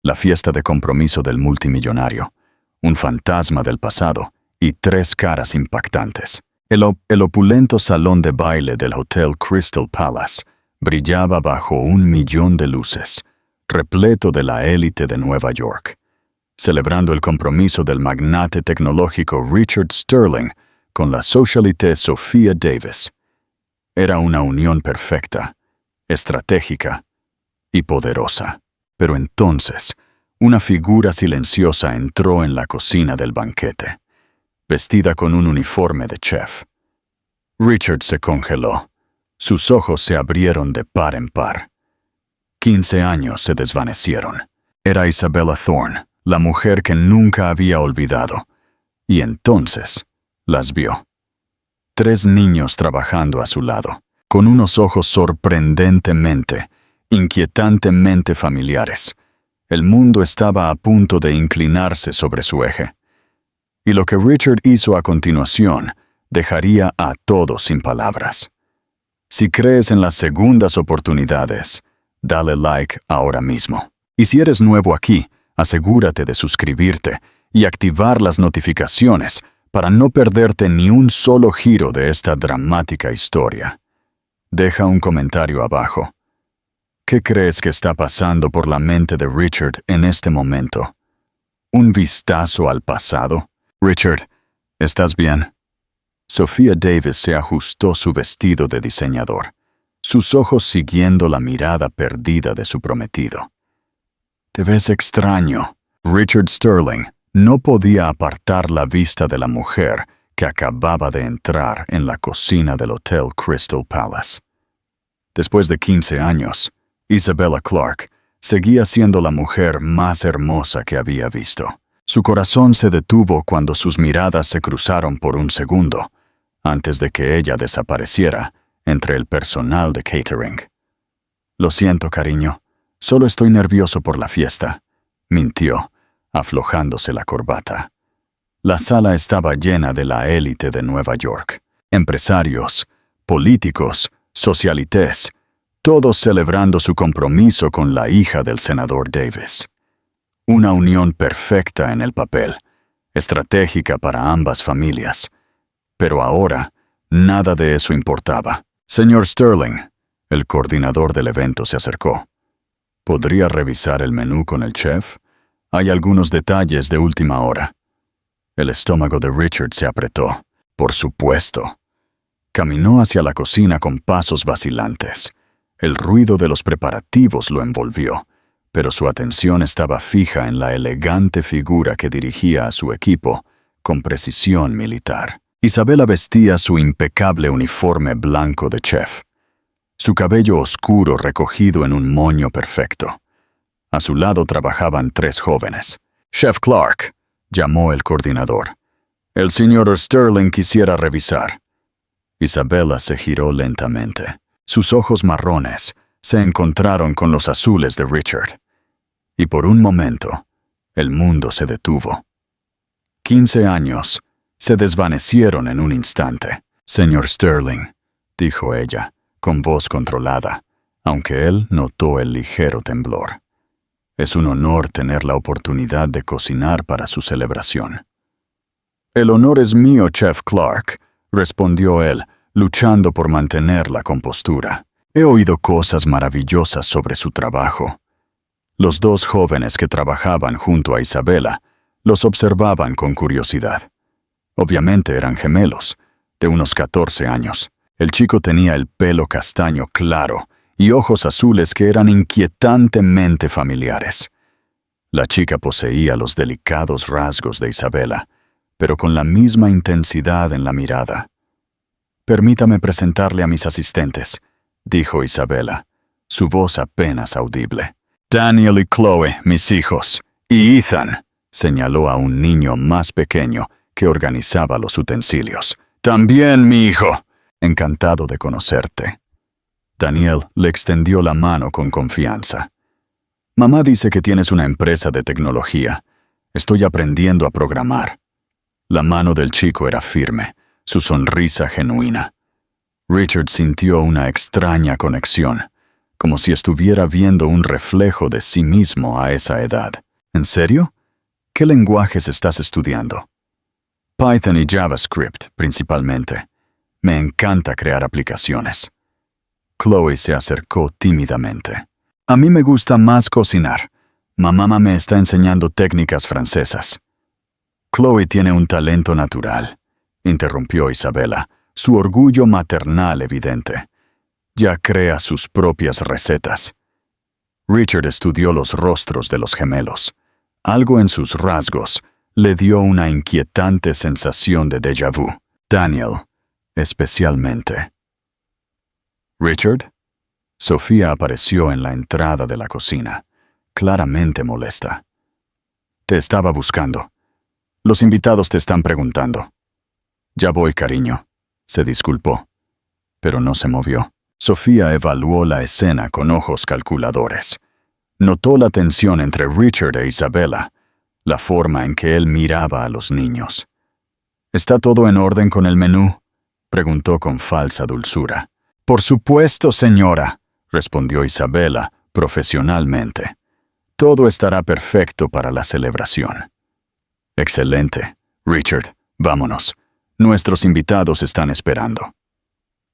la fiesta de compromiso del multimillonario, un fantasma del pasado y 3 caras impactantes. El opulento salón de baile del Hotel Crystal Palace brillaba bajo 1.000.000 de luces, repleto de la élite de Nueva York, celebrando el compromiso del magnate tecnológico Richard Sterling con la socialité Sophia Davis. Era una unión perfecta, estratégica y poderosa. Pero entonces, una figura silenciosa entró en la cocina del banquete, vestida con un uniforme de chef. Richard se congeló. Sus ojos se abrieron de par en par. 15 años se desvanecieron. Era Isabella Thorne, la mujer que nunca había olvidado, y entonces las vio. 3 niños trabajando a su lado, con unos ojos sorprendentemente, inquietantemente familiares. El mundo estaba a punto de inclinarse sobre su eje. Y lo que Richard hizo a continuación dejaría a todos sin palabras. Si crees en las segundas oportunidades, dale like ahora mismo. Y si eres nuevo aquí, asegúrate de suscribirte y activar las notificaciones para no perderte ni un solo giro de esta dramática historia. Deja un comentario abajo. ¿Qué crees que está pasando por la mente de Richard en este momento? ¿Un vistazo al pasado? Richard, ¿estás bien? Sophia Davis se ajustó su vestido de diseñador, sus ojos siguiendo la mirada perdida de su prometido. Te ves extraño. Richard Sterling no podía apartar la vista de la mujer que acababa de entrar en la cocina del Hotel Crystal Palace. Después de 15 años, Isabella Clarke seguía siendo la mujer más hermosa que había visto. Su corazón se detuvo cuando sus miradas se cruzaron por un segundo, antes de que ella desapareciera entre el personal de catering. Lo siento, cariño, solo estoy nervioso por la fiesta, mintió, aflojándose la corbata. La sala estaba llena de la élite de Nueva York, empresarios, políticos, socialites, todos celebrando su compromiso con la hija del senador Davis. Una unión perfecta en el papel, estratégica para ambas familias. Pero ahora, nada de eso importaba. Señor Sterling, el coordinador del evento se acercó. ¿Podría revisar el menú con el chef? Hay algunos detalles de última hora. El estómago de Richard se apretó. Por supuesto. Caminó hacia la cocina con pasos vacilantes. El ruido de los preparativos lo envolvió, pero su atención estaba fija en la elegante figura que dirigía a su equipo con precisión militar. Isabella vestía su impecable uniforme blanco de chef, su cabello oscuro recogido en un moño perfecto. A su lado trabajaban 3 jóvenes. «Chef Clarke», llamó el coordinador. «El señor Sterling quisiera revisar». Isabella se giró lentamente. Sus ojos marrones se encontraron con los azules de Richard. Y por un momento, el mundo se detuvo. 15 años se desvanecieron en un instante. «Señor Sterling», dijo ella, con voz controlada, aunque él notó el ligero temblor. «Es un honor tener la oportunidad de cocinar para su celebración». «El honor es mío, Chef Clarke», respondió él, luchando por mantener la compostura. «He oído cosas maravillosas sobre su trabajo». Los 2 jóvenes que trabajaban junto a Isabella los observaban con curiosidad. Obviamente eran gemelos, de unos 14 años. El chico tenía el pelo castaño claro y ojos azules que eran inquietantemente familiares. La chica poseía los delicados rasgos de Isabella, pero con la misma intensidad en la mirada. «Permítame presentarle a mis asistentes», dijo Isabella, su voz apenas audible. «Daniel y Chloe, mis hijos, y Ethan», señaló a un niño más pequeño que organizaba los utensilios. «También mi hijo. Encantado de conocerte». Daniel le extendió la mano con confianza. «Mamá dice que tienes una empresa de tecnología. Estoy aprendiendo a programar». La mano del chico era firme, su sonrisa genuina. Richard sintió una extraña conexión, como si estuviera viendo un reflejo de sí mismo a esa edad. ¿En serio? ¿Qué lenguajes estás estudiando? Python y JavaScript, principalmente. Me encanta crear aplicaciones. Chloe se acercó tímidamente. A mí me gusta más cocinar. Mamá me está enseñando técnicas francesas. Chloe tiene un talento natural, interrumpió Isabela, su orgullo maternal evidente. Ya crea sus propias recetas. Richard estudió los rostros de los gemelos. Algo en sus rasgos le dio una inquietante sensación de déjà vu. Daniel, especialmente. ¿Richard? Sofía apareció en la entrada de la cocina, claramente molesta. Te estaba buscando. Los invitados te están preguntando. Ya voy, cariño, se disculpó, pero no se movió. Sofía evaluó la escena con ojos calculadores. Notó la tensión entre Richard e Isabela, la forma en que él miraba a los niños. ¿Está todo en orden con el menú?, preguntó con falsa dulzura. Por supuesto, señora, respondió Isabela profesionalmente. Todo estará perfecto para la celebración. Excelente. Richard, vámonos. Nuestros invitados están esperando.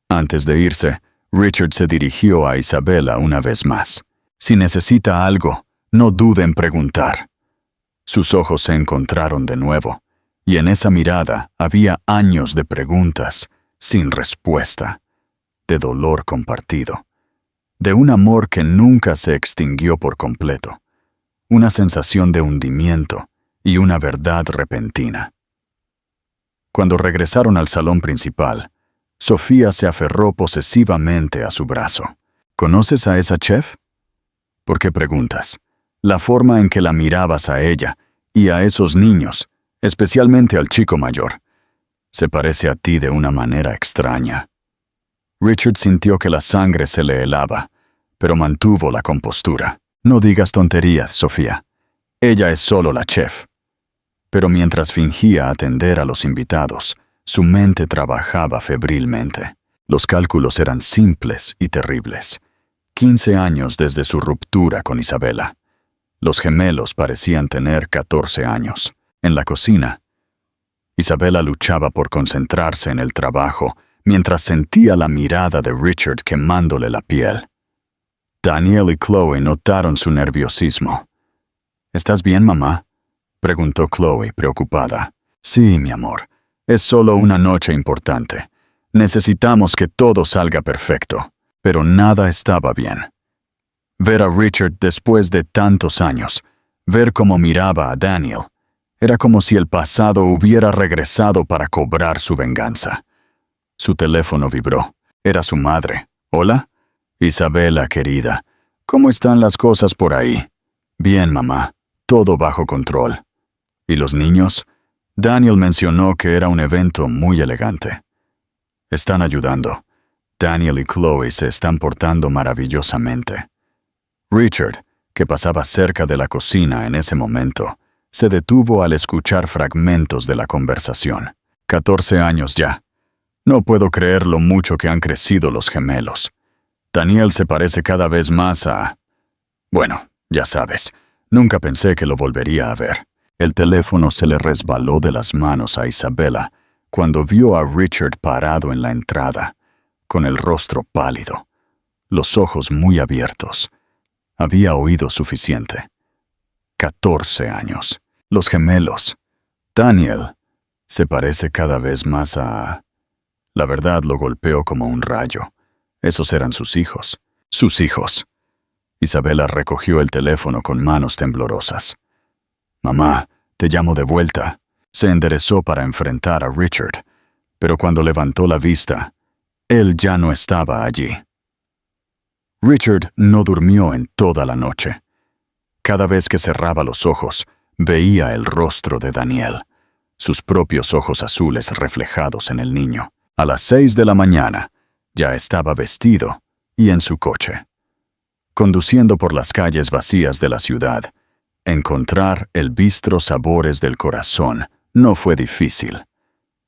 Antes de irse, Richard se dirigió a Isabela una vez más. Si necesita algo, no dude en preguntar. Sus ojos se encontraron de nuevo, y en esa mirada había años de preguntas, sin respuesta, de dolor compartido, de un amor que nunca se extinguió por completo, una sensación de hundimiento y una verdad repentina. Cuando regresaron al salón principal, Sofía se aferró posesivamente a su brazo. ¿Conoces a esa chef? ¿Por qué preguntas? La forma en que la mirabas a ella y a esos niños, especialmente al chico mayor, se parece a ti de una manera extraña. Richard sintió que la sangre se le helaba, pero mantuvo la compostura. No digas tonterías, Sofía. Ella es solo la chef. Pero mientras fingía atender a los invitados, su mente trabajaba febrilmente. Los cálculos eran simples y terribles. 15 años desde su ruptura con Isabela. Los gemelos parecían tener 14 años. En la cocina, Isabela luchaba por concentrarse en el trabajo mientras sentía la mirada de Richard quemándole la piel. Daniel y Chloe notaron su nerviosismo. ¿Estás bien, mamá?, preguntó Chloe, preocupada. Sí, mi amor. Es solo una noche importante. Necesitamos que todo salga perfecto. Pero nada estaba bien. Ver a Richard después de tantos años, ver cómo miraba a Daniel, era como si el pasado hubiera regresado para cobrar su venganza. Su teléfono vibró. Era su madre. ¿Hola? Isabela, querida. ¿Cómo están las cosas por ahí? Bien, mamá. Todo bajo control. ¿Y los niños? Daniel mencionó que era un evento muy elegante. Están ayudando. Daniel y Chloe se están portando maravillosamente. Richard, que pasaba cerca de la cocina en ese momento, se detuvo al escuchar fragmentos de la conversación. 14 años ya. No puedo creer lo mucho que han crecido los gemelos. Daniel se parece cada vez más a... Bueno, ya sabes, nunca pensé que lo volvería a ver. El teléfono se le resbaló de las manos a Isabela cuando vio a Richard parado en la entrada, con el rostro pálido, los ojos muy abiertos. Había oído suficiente. 14 años. Los gemelos. Daniel se parece cada vez más a... La verdad lo golpeó como un rayo. Esos eran sus hijos. Sus hijos. Isabela recogió el teléfono con manos temblorosas. Mamá, te llamo de vuelta. Se enderezó para enfrentar a Richard, pero cuando levantó la vista, él ya no estaba allí. Richard no durmió en toda la noche. Cada vez que cerraba los ojos, veía el rostro de Daniel, sus propios ojos azules reflejados en el niño. A las 6 de la mañana, ya estaba vestido y en su coche. Conduciendo por las calles vacías de la ciudad, encontrar el bistro Sabores del Corazón no fue difícil.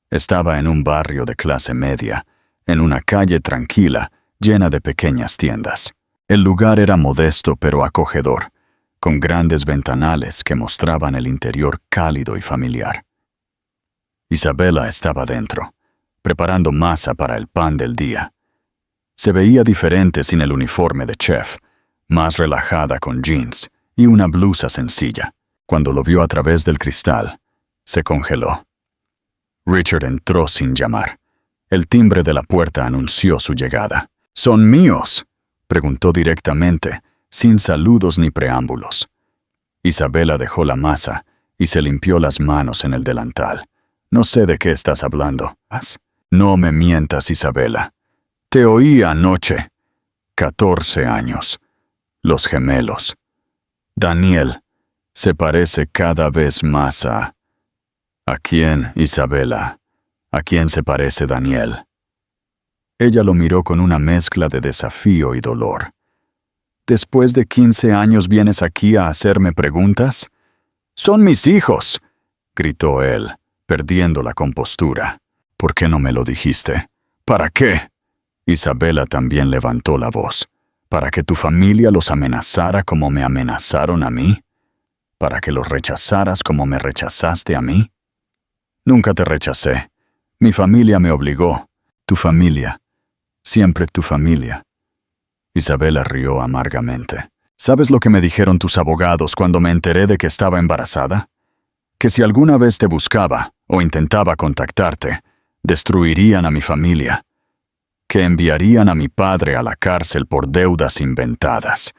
Estaba en un barrio de clase media, en una calle tranquila, llena de pequeñas tiendas. El lugar era modesto pero acogedor, con grandes ventanales que mostraban el interior cálido y familiar. Isabela estaba dentro, preparando masa para el pan del día. Se veía diferente sin el uniforme de chef, más relajada con jeans y una blusa sencilla. Cuando lo vio a través del cristal, se congeló. Richard entró sin llamar. El timbre de la puerta anunció su llegada. «¿Son míos?», preguntó directamente, sin saludos ni preámbulos. Isabela dejó la masa y se limpió las manos en el delantal. «No sé de qué estás hablando». «No me mientas, Isabela. Te oí anoche. 14 años. Los gemelos. Daniel se parece cada vez más a... ¿A quién, Isabela? ¿A quién se parece Daniel?». Ella lo miró con una mezcla de desafío y dolor. «¿Después de 15 años vienes aquí a hacerme preguntas?». «Son mis hijos», gritó él, perdiendo la compostura. «¿Por qué no me lo dijiste? ¿Para qué?». Isabela también levantó la voz. «¿Para que tu familia los amenazara como me amenazaron a mí? ¿Para que los rechazaras como me rechazaste a mí?». «Nunca te rechacé. Mi familia me obligó». «Tu familia. Siempre tu familia». Isabela rió amargamente. «¿Sabes lo que me dijeron tus abogados cuando me enteré de que estaba embarazada? Que si alguna vez te buscaba o intentaba contactarte, destruirían a mi familia. Que enviarían a mi padre a la cárcel por deudas inventadas.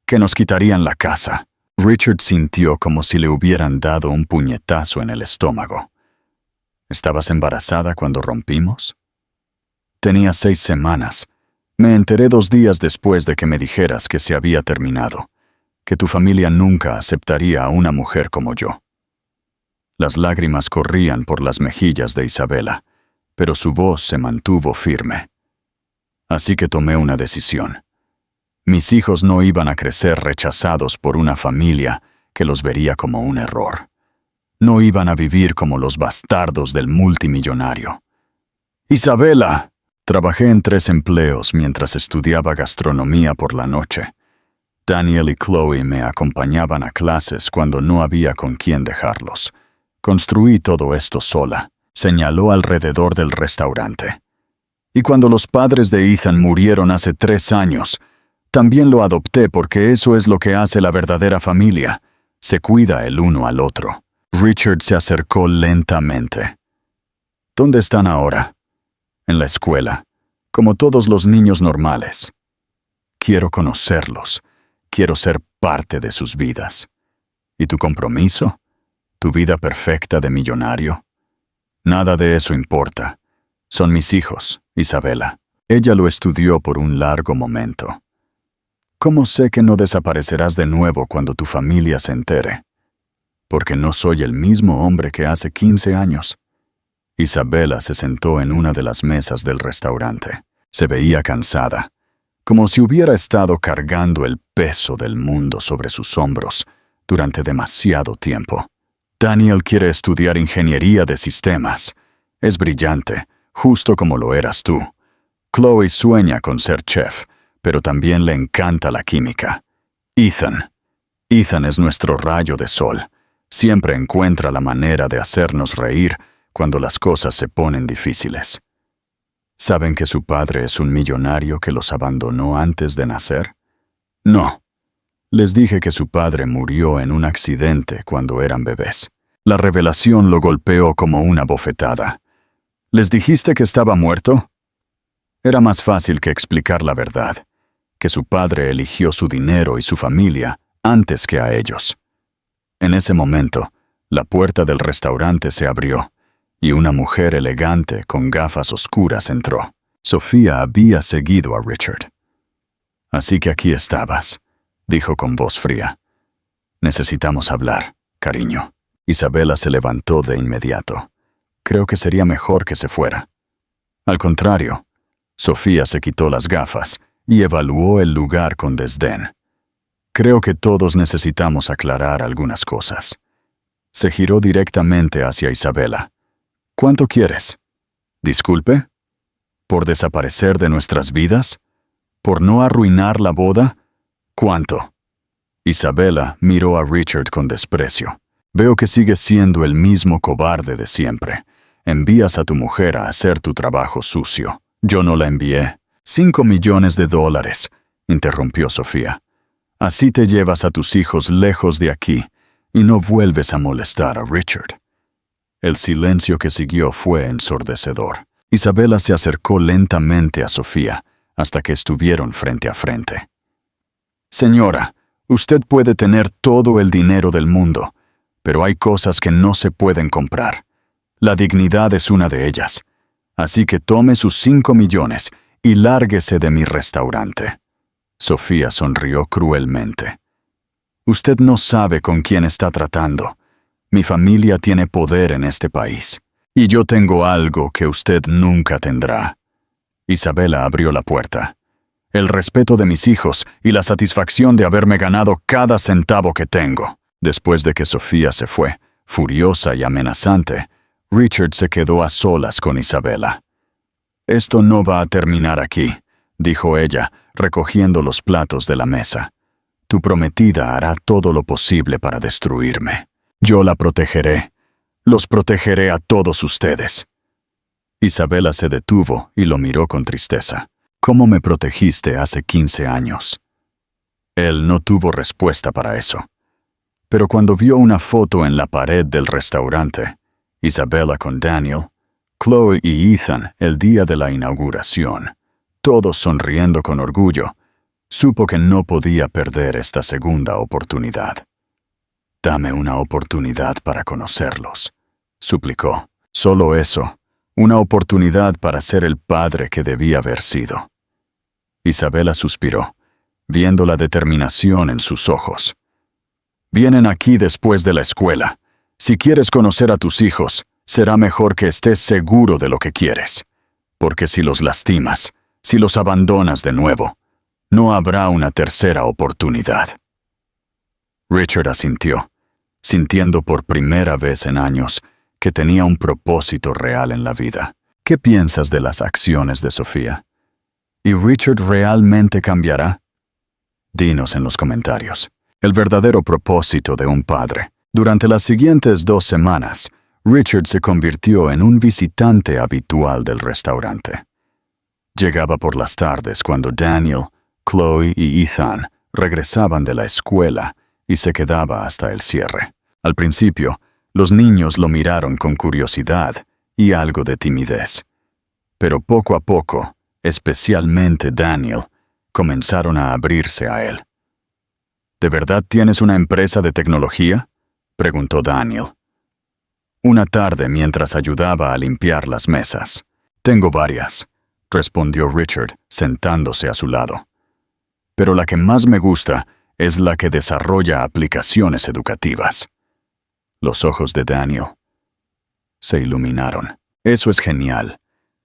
Que nos quitarían la casa». Richard sintió como si le hubieran dado un puñetazo en el estómago. «¿Estabas embarazada cuando rompimos?». «Tenía 6 semanas. Me enteré 2 días después de que me dijeras que se había terminado, que tu familia nunca aceptaría a una mujer como yo». Las lágrimas corrían por las mejillas de Isabela, pero su voz se mantuvo firme. «Así que tomé una decisión. Mis hijos no iban a crecer rechazados por una familia que los vería como un error. No iban a vivir como los bastardos del multimillonario». «Isabela». Trabajé en 3 empleos mientras estudiaba gastronomía por la noche. Daniel y Chloe me acompañaban a clases cuando no había con quién dejarlos. Construí todo esto sola. Señaló alrededor del restaurante. Y cuando los padres de Ethan murieron hace 3 años, también lo adopté porque eso es lo que hace la verdadera familia. Se cuida el uno al otro. Richard se acercó lentamente. «¿Dónde están ahora?». «En la escuela, como todos los niños normales. Quiero conocerlos. Quiero ser parte de sus vidas». «¿Y tu compromiso? ¿Tu vida perfecta de millonario?». «Nada de eso importa. Son mis hijos, Isabela». Ella lo estudió por un largo momento. «¿Cómo sé que no desaparecerás de nuevo cuando tu familia se entere?». «Porque no soy el mismo hombre que hace 15 años». Isabela se sentó en una de las mesas del restaurante. Se veía cansada, como si hubiera estado cargando el peso del mundo sobre sus hombros durante demasiado tiempo. «Daniel quiere estudiar ingeniería de sistemas. Es brillante, justo como lo eras tú. Chloe sueña con ser chef, pero también le encanta la química. Ethan es nuestro rayo de sol. Siempre encuentra la manera de hacernos reír cuando las cosas se ponen difíciles». «¿Saben que su padre es un millonario que los abandonó antes de nacer?». «No. Les dije que su padre murió en un accidente cuando eran bebés». La revelación lo golpeó como una bofetada. «¿Les dijiste que estaba muerto?». Era más fácil que explicar la verdad, que su padre eligió su dinero y su familia antes que a ellos. En ese momento, la puerta del restaurante se abrió y una mujer elegante con gafas oscuras entró. Sofía había seguido a Richard. «Así que aquí estabas», dijo con voz fría. «Necesitamos hablar, cariño». Isabela se levantó de inmediato. «Creo que sería mejor que se fuera». Al contrario, Sofía se quitó las gafas y evaluó el lugar con desdén. «Creo que todos necesitamos aclarar algunas cosas». Se giró directamente hacia Isabela. «¿Cuánto quieres?». «¿Disculpe? ¿Por desaparecer de nuestras vidas? ¿Por no arruinar la boda? ¿Cuánto? Isabela miró a Richard con desprecio. Veo que sigues siendo el mismo cobarde de siempre. Envías a tu mujer a hacer tu trabajo sucio. Yo no la envié. $5 millones, interrumpió Sofía. Así te llevas a tus hijos lejos de aquí y no vuelves a molestar a Richard. El silencio que siguió fue ensordecedor. Isabela se acercó lentamente a Sofía hasta que estuvieron frente a frente. Señora, usted puede tener todo el dinero del mundo, pero hay cosas que no se pueden comprar. La dignidad es una de ellas. Así que tome sus 5 millones y lárguese de mi restaurante. Sofía sonrió cruelmente. Usted no sabe con quién está tratando. Mi familia tiene poder en este país, y yo tengo algo que usted nunca tendrá. Isabela abrió la puerta. El respeto de mis hijos y la satisfacción de haberme ganado cada centavo que tengo. Después de que Sofía se fue, furiosa y amenazante, Richard se quedó a solas con Isabela. Esto no va a terminar aquí, dijo ella, recogiendo los platos de la mesa. Tu prometida hará todo lo posible para destruirme. Yo la protegeré. Los protegeré a todos ustedes. Isabela se detuvo y lo miró con tristeza. ¿Cómo me protegiste hace 15 años? Él no tuvo respuesta para eso. Pero cuando vio una foto en la pared del restaurante, Isabela con Daniel, Chloe y Ethan el día de la inauguración, todos sonriendo con orgullo, supo que no podía perder esta segunda oportunidad. Dame una oportunidad para conocerlos, suplicó. Solo eso, una oportunidad para ser el padre que debía haber sido. Isabela suspiró, viendo la determinación en sus ojos. Vienen aquí después de la escuela. Si quieres conocer a tus hijos, será mejor que estés seguro de lo que quieres. Porque si los lastimas, si los abandonas de nuevo, no habrá una tercera oportunidad. Richard asintió, sintiendo por primera vez en años que tenía un propósito real en la vida. ¿Qué piensas de las acciones de Sofía? ¿Y Richard realmente cambiará? Dinos en los comentarios. El verdadero propósito de un padre. Durante las siguientes 2 semanas, Richard se convirtió en un visitante habitual del restaurante. Llegaba por las tardes cuando Daniel, Chloe y Ethan regresaban de la escuela y se quedaba hasta el cierre. Al principio, los niños lo miraron con curiosidad y algo de timidez. Pero poco a poco, especialmente Daniel, comenzaron a abrirse a él. ¿De verdad tienes una empresa de tecnología?, preguntó Daniel. Una tarde mientras ayudaba a limpiar las mesas. Tengo varias, respondió Richard, sentándose a su lado. Pero la que más me gusta es la que desarrolla aplicaciones educativas. Los ojos de Daniel se iluminaron. Eso es genial.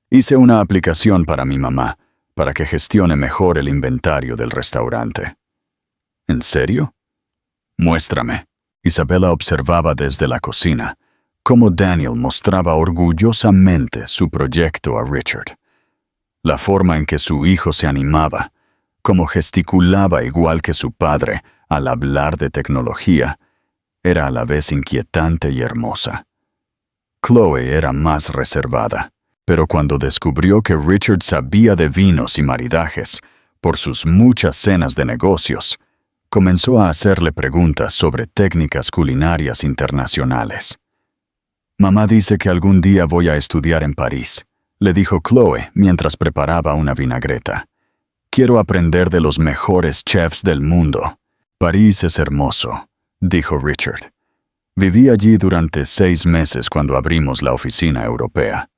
Hice una aplicación para mi mamá, para que gestione mejor el inventario del restaurante. ¿En serio? Muéstrame. Isabela observaba desde la cocina cómo Daniel mostraba orgullosamente su proyecto a Richard. La forma en que su hijo se animaba, cómo gesticulaba igual que su padre al hablar de tecnología, era a la vez inquietante y hermosa. Chloe era más reservada, pero cuando descubrió que Richard sabía de vinos y maridajes por sus muchas cenas de negocios, comenzó a hacerle preguntas sobre técnicas culinarias internacionales. Mamá dice que algún día voy a estudiar en París, le dijo Chloe mientras preparaba una vinagreta. Quiero aprender de los mejores chefs del mundo. París es hermoso, dijo Richard. Viví allí durante 6 meses cuando abrimos la oficina europea.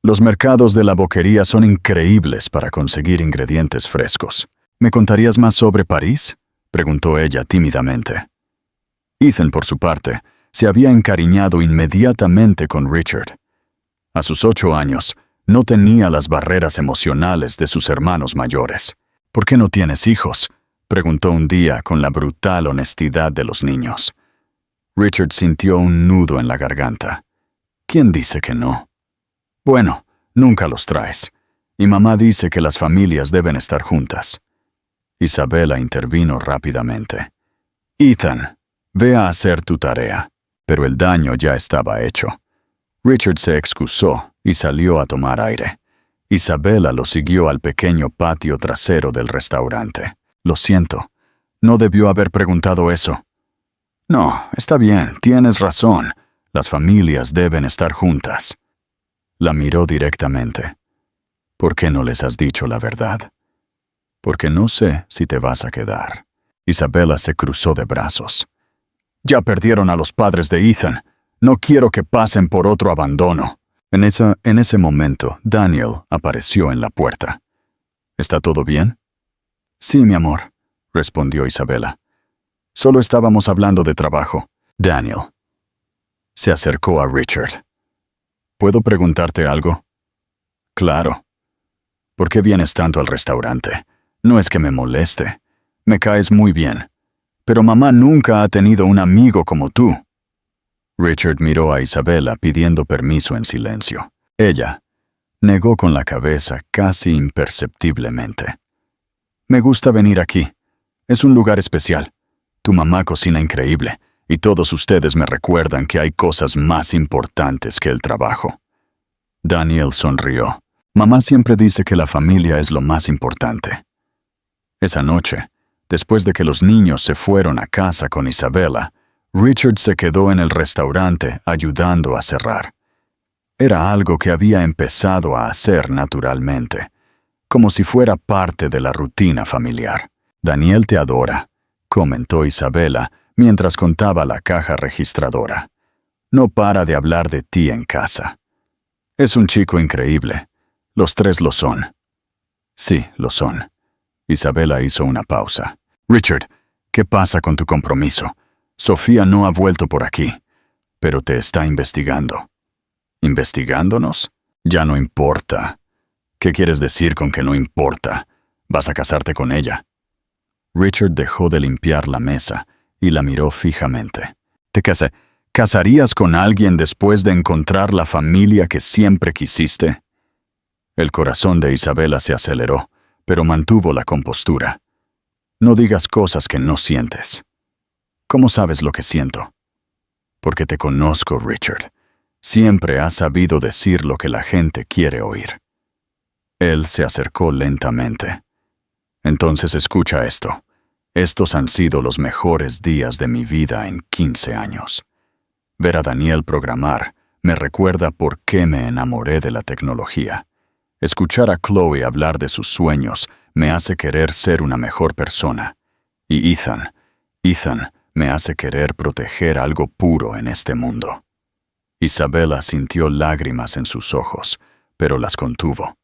Los mercados de la boquería son increíbles para conseguir ingredientes frescos. ¿Me contarías más sobre París?, preguntó ella tímidamente. Ethan, por su parte, se había encariñado inmediatamente con Richard. A sus 8 años, no tenía las barreras emocionales de sus hermanos mayores. ¿Por qué no tienes hijos?, preguntó un día con la brutal honestidad de los niños. Richard sintió un nudo en la garganta. ¿Quién dice que no? Bueno, nunca los traes. y mamá dice que las familias deben estar juntas. Isabela intervino rápidamente. Ethan, ve a hacer tu tarea. Pero el daño ya estaba hecho. Richard se excusó y salió a tomar aire. Isabela lo siguió al pequeño patio trasero del restaurante. Lo siento, no debió haber preguntado eso. No, está bien, tienes razón. Las familias deben estar juntas. La miró directamente. ¿Por qué no les has dicho la verdad? Porque no sé si te vas a quedar. Isabela se cruzó de brazos. Ya perdieron a los padres de Ethan. No quiero que pasen por otro abandono. En ese momento, Daniel apareció en la puerta. ¿Está todo bien? Sí, mi amor, respondió Isabela. Solo estábamos hablando de trabajo. Daniel. Se acercó a Richard. ¿Puedo preguntarte algo? Claro. ¿Por qué vienes tanto al restaurante? No es que me moleste. Me caes muy bien. Pero mamá nunca ha tenido un amigo como tú. Richard miró a Isabela pidiendo permiso en silencio. Ella negó con la cabeza casi imperceptiblemente. Me gusta venir aquí. Es un lugar especial. Tu mamá cocina increíble, y todos ustedes me recuerdan que hay cosas más importantes que el trabajo. Daniel sonrió. Mamá siempre dice que la familia es lo más importante. Esa noche, después de que los niños se fueron a casa con Isabela, Richard se quedó en el restaurante ayudando a cerrar. Era algo que había empezado a hacer naturalmente, como si fuera parte de la rutina familiar. Daniel te adora, comentó Isabela mientras contaba la caja registradora. No para de hablar de ti en casa. Es un chico increíble. Los tres lo son. Sí, lo son. Isabela hizo una pausa. Richard, ¿qué pasa con tu compromiso? Sofía no ha vuelto por aquí, pero te está investigando. ¿Investigándonos? Ya no importa. ¿Qué quieres decir con que no importa? ¿Vas a casarte con ella? Richard dejó de limpiar la mesa y la miró fijamente. ¿Te casarías con alguien después de encontrar la familia que siempre quisiste? El corazón de Isabela se aceleró, pero mantuvo la compostura. No digas cosas que no sientes. ¿Cómo sabes lo que siento? Porque te conozco, Richard. Siempre has sabido decir lo que la gente quiere oír. Él se acercó lentamente. Entonces escucha esto. Estos han sido los mejores días de mi vida en 15 años. Ver a Daniel programar me recuerda por qué me enamoré de la tecnología. Escuchar a Chloe hablar de sus sueños me hace querer ser una mejor persona. Y Ethan me hace querer proteger algo puro en este mundo. Isabela sintió lágrimas en sus ojos, pero las contuvo.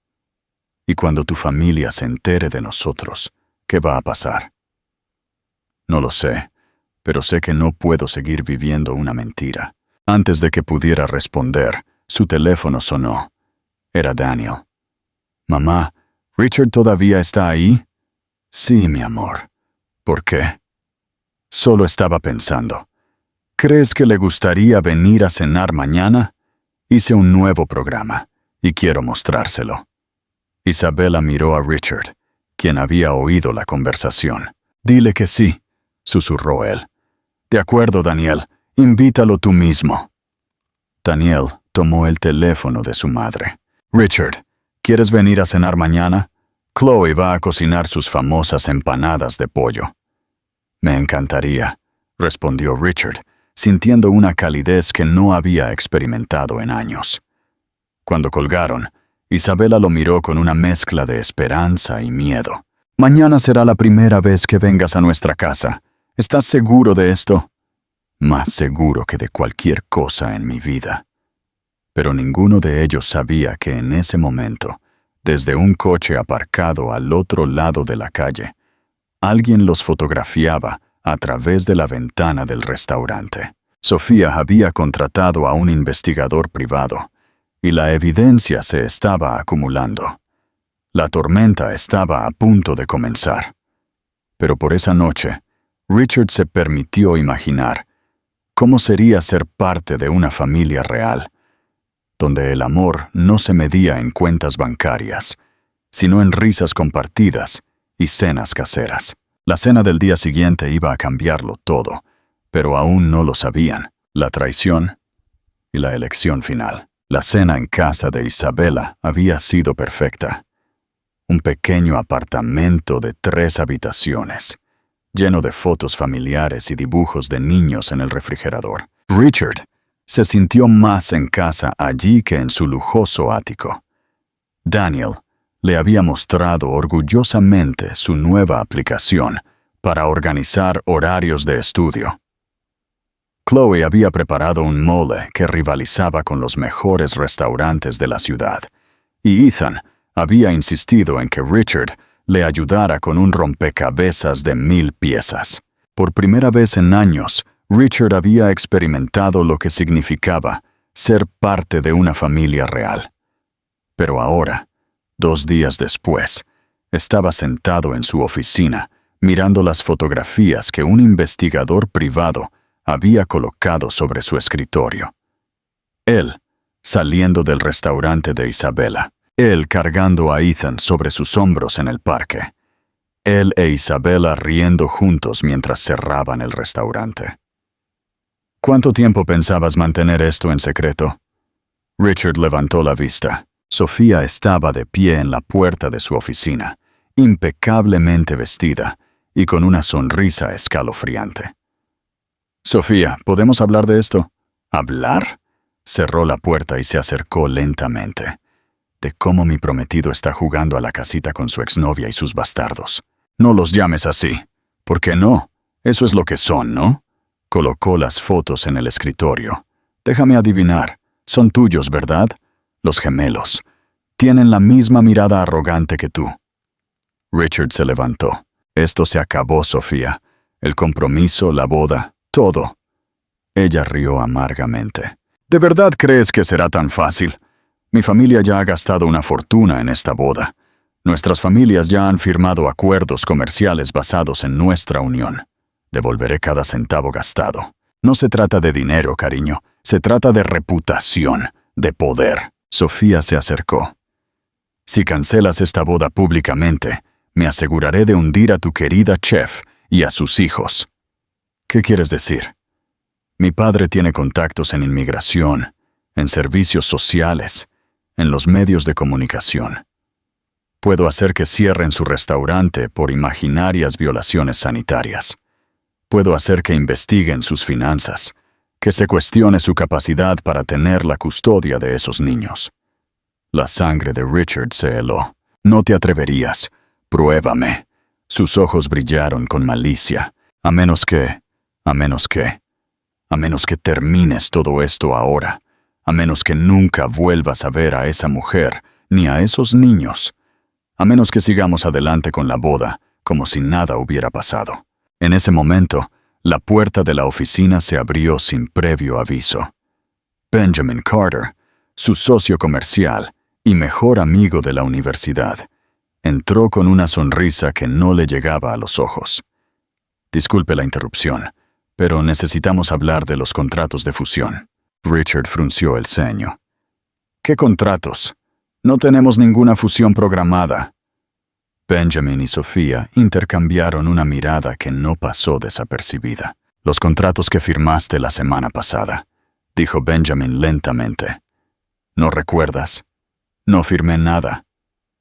Y cuando tu familia se entere de nosotros, ¿qué va a pasar? No lo sé, pero sé que no puedo seguir viviendo una mentira. Antes de que pudiera responder, su teléfono sonó. Era Daniel. Mamá, ¿Richard todavía está ahí? Sí, mi amor. ¿Por qué? Solo estaba pensando. ¿Crees que le gustaría venir a cenar mañana? Hice un nuevo programa y quiero mostrárselo. Isabela miró a Richard, quien había oído la conversación. Dile que sí, susurró él. De acuerdo, Daniel, invítalo tú mismo. Daniel tomó el teléfono de su madre. Richard, ¿quieres venir a cenar mañana? Chloe va a cocinar sus famosas empanadas de pollo. Me encantaría, respondió Richard, sintiendo una calidez que no había experimentado en años. Cuando colgaron, Isabela lo miró con una mezcla de esperanza y miedo. Mañana será la primera vez que vengas a nuestra casa. ¿Estás seguro de esto? Más seguro que de cualquier cosa en mi vida. Pero ninguno de ellos sabía que en ese momento, desde un coche aparcado al otro lado de la calle, alguien los fotografiaba a través de la ventana del restaurante. Sofía había contratado a un investigador privado, y la evidencia se estaba acumulando. La tormenta estaba a punto de comenzar. Pero por esa noche, Richard se permitió imaginar cómo sería ser parte de una familia real, donde el amor no se medía en cuentas bancarias, sino en risas compartidas y cenas caseras. La cena del día siguiente iba a cambiarlo todo, pero aún no lo sabían. La traición y la elección final. La cena en casa de Isabela había sido perfecta. Un pequeño apartamento de 3 habitaciones, lleno de fotos familiares y dibujos de niños en el refrigerador. Richard se sintió más en casa allí que en su lujoso ático. Daniel le había mostrado orgullosamente su nueva aplicación para organizar horarios de estudio. Chloe había preparado un mole que rivalizaba con los mejores restaurantes de la ciudad, y Ethan había insistido en que Richard le ayudara con un rompecabezas de 1000 piezas. Por primera vez en años, Richard había experimentado lo que significaba ser parte de una familia real. Pero ahora, 2 días después, estaba sentado en su oficina, mirando las fotografías que un investigador privado había colocado sobre su escritorio. Él, saliendo del restaurante de Isabela. Él cargando a Ethan sobre sus hombros en el parque. Él e Isabela riendo juntos mientras cerraban el restaurante. ¿Cuánto tiempo pensabas mantener esto en secreto? Richard levantó la vista. Sofía estaba de pie en la puerta de su oficina, impecablemente vestida y con una sonrisa escalofriante. Sofía, ¿podemos hablar de esto? ¿Hablar? Cerró la puerta y se acercó lentamente. De cómo mi prometido está jugando a la casita con su exnovia y sus bastardos. No los llames así. ¿Por qué no? Eso es lo que son, ¿no? Colocó las fotos en el escritorio. Déjame adivinar. Son tuyos, ¿verdad? Los gemelos. Tienen la misma mirada arrogante que tú. Richard se levantó. Esto se acabó, Sofía. El compromiso, la boda, todo. Ella rió amargamente. ¿De verdad crees que será tan fácil? Mi familia ya ha gastado una fortuna en esta boda. Nuestras familias ya han firmado acuerdos comerciales basados en nuestra unión. Devolveré cada centavo gastado. No se trata de dinero, cariño. Se trata de reputación, de poder. Sofía se acercó. Si cancelas esta boda públicamente, me aseguraré de hundir a tu querida chef y a sus hijos. ¿Qué quieres decir? Mi padre tiene contactos en inmigración, en servicios sociales, en los medios de comunicación. Puedo hacer que cierren su restaurante por imaginarias violaciones sanitarias. Puedo hacer que investiguen sus finanzas, que se cuestione su capacidad para tener la custodia de esos niños. La sangre de Richard se heló. No te atreverías. Pruébame. Sus ojos brillaron con malicia. A menos que termines todo esto ahora. A menos que nunca vuelvas a ver a esa mujer ni a esos niños. A menos que sigamos adelante con la boda, como si nada hubiera pasado. En ese momento, la puerta de la oficina se abrió sin previo aviso. Benjamin Carter, su socio comercial y mejor amigo de la universidad, entró con una sonrisa que no le llegaba a los ojos. Disculpe la interrupción, pero necesitamos hablar de los contratos de fusión. Richard frunció el ceño. ¿Qué contratos? No tenemos ninguna fusión programada. Benjamin y Sofía intercambiaron una mirada que no pasó desapercibida. Los contratos que firmaste la semana pasada, dijo Benjamin lentamente. ¿No recuerdas? No firmé nada.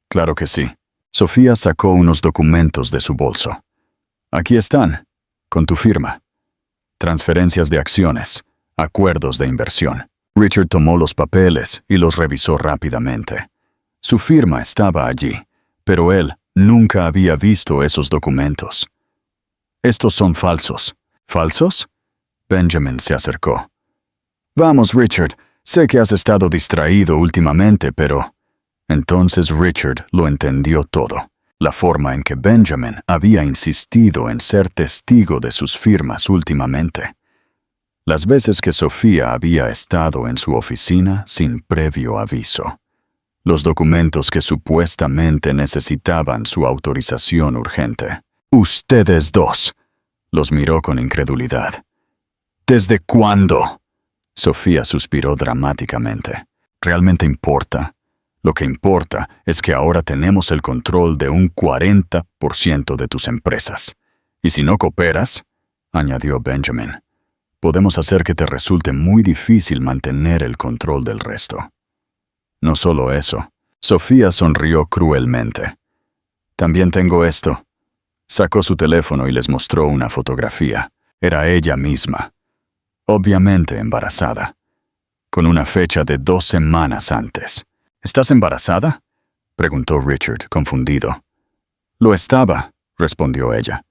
Claro que sí. Sofía sacó unos documentos de su bolso. Aquí están, con tu firma. Transferencias de acciones, acuerdos de inversión. Richard tomó los papeles y los revisó rápidamente. Su firma estaba allí, pero él nunca había visto esos documentos. Estos son falsos. ¿Falsos? Benjamin se acercó. Vamos, Richard, sé que has estado distraído últimamente, pero... Entonces Richard lo entendió todo. La forma en que Benjamin había insistido en ser testigo de sus firmas últimamente. Las veces que Sofía había estado en su oficina sin previo aviso. Los documentos que supuestamente necesitaban su autorización urgente. Ustedes dos. Los miró con incredulidad. ¿Desde cuándo? Sofía suspiró dramáticamente. ¿Realmente importa? Lo que importa es que ahora tenemos el control de un 40% de tus empresas. Y si no cooperas, añadió Benjamin, podemos hacer que te resulte muy difícil mantener el control del resto. No solo eso, Sofía sonrió cruelmente. También tengo esto. Sacó su teléfono y les mostró una fotografía. Era ella misma, obviamente embarazada, con una fecha de 2 semanas antes. ¿Estás embarazada?, preguntó Richard, confundido. Lo estaba, respondió ella,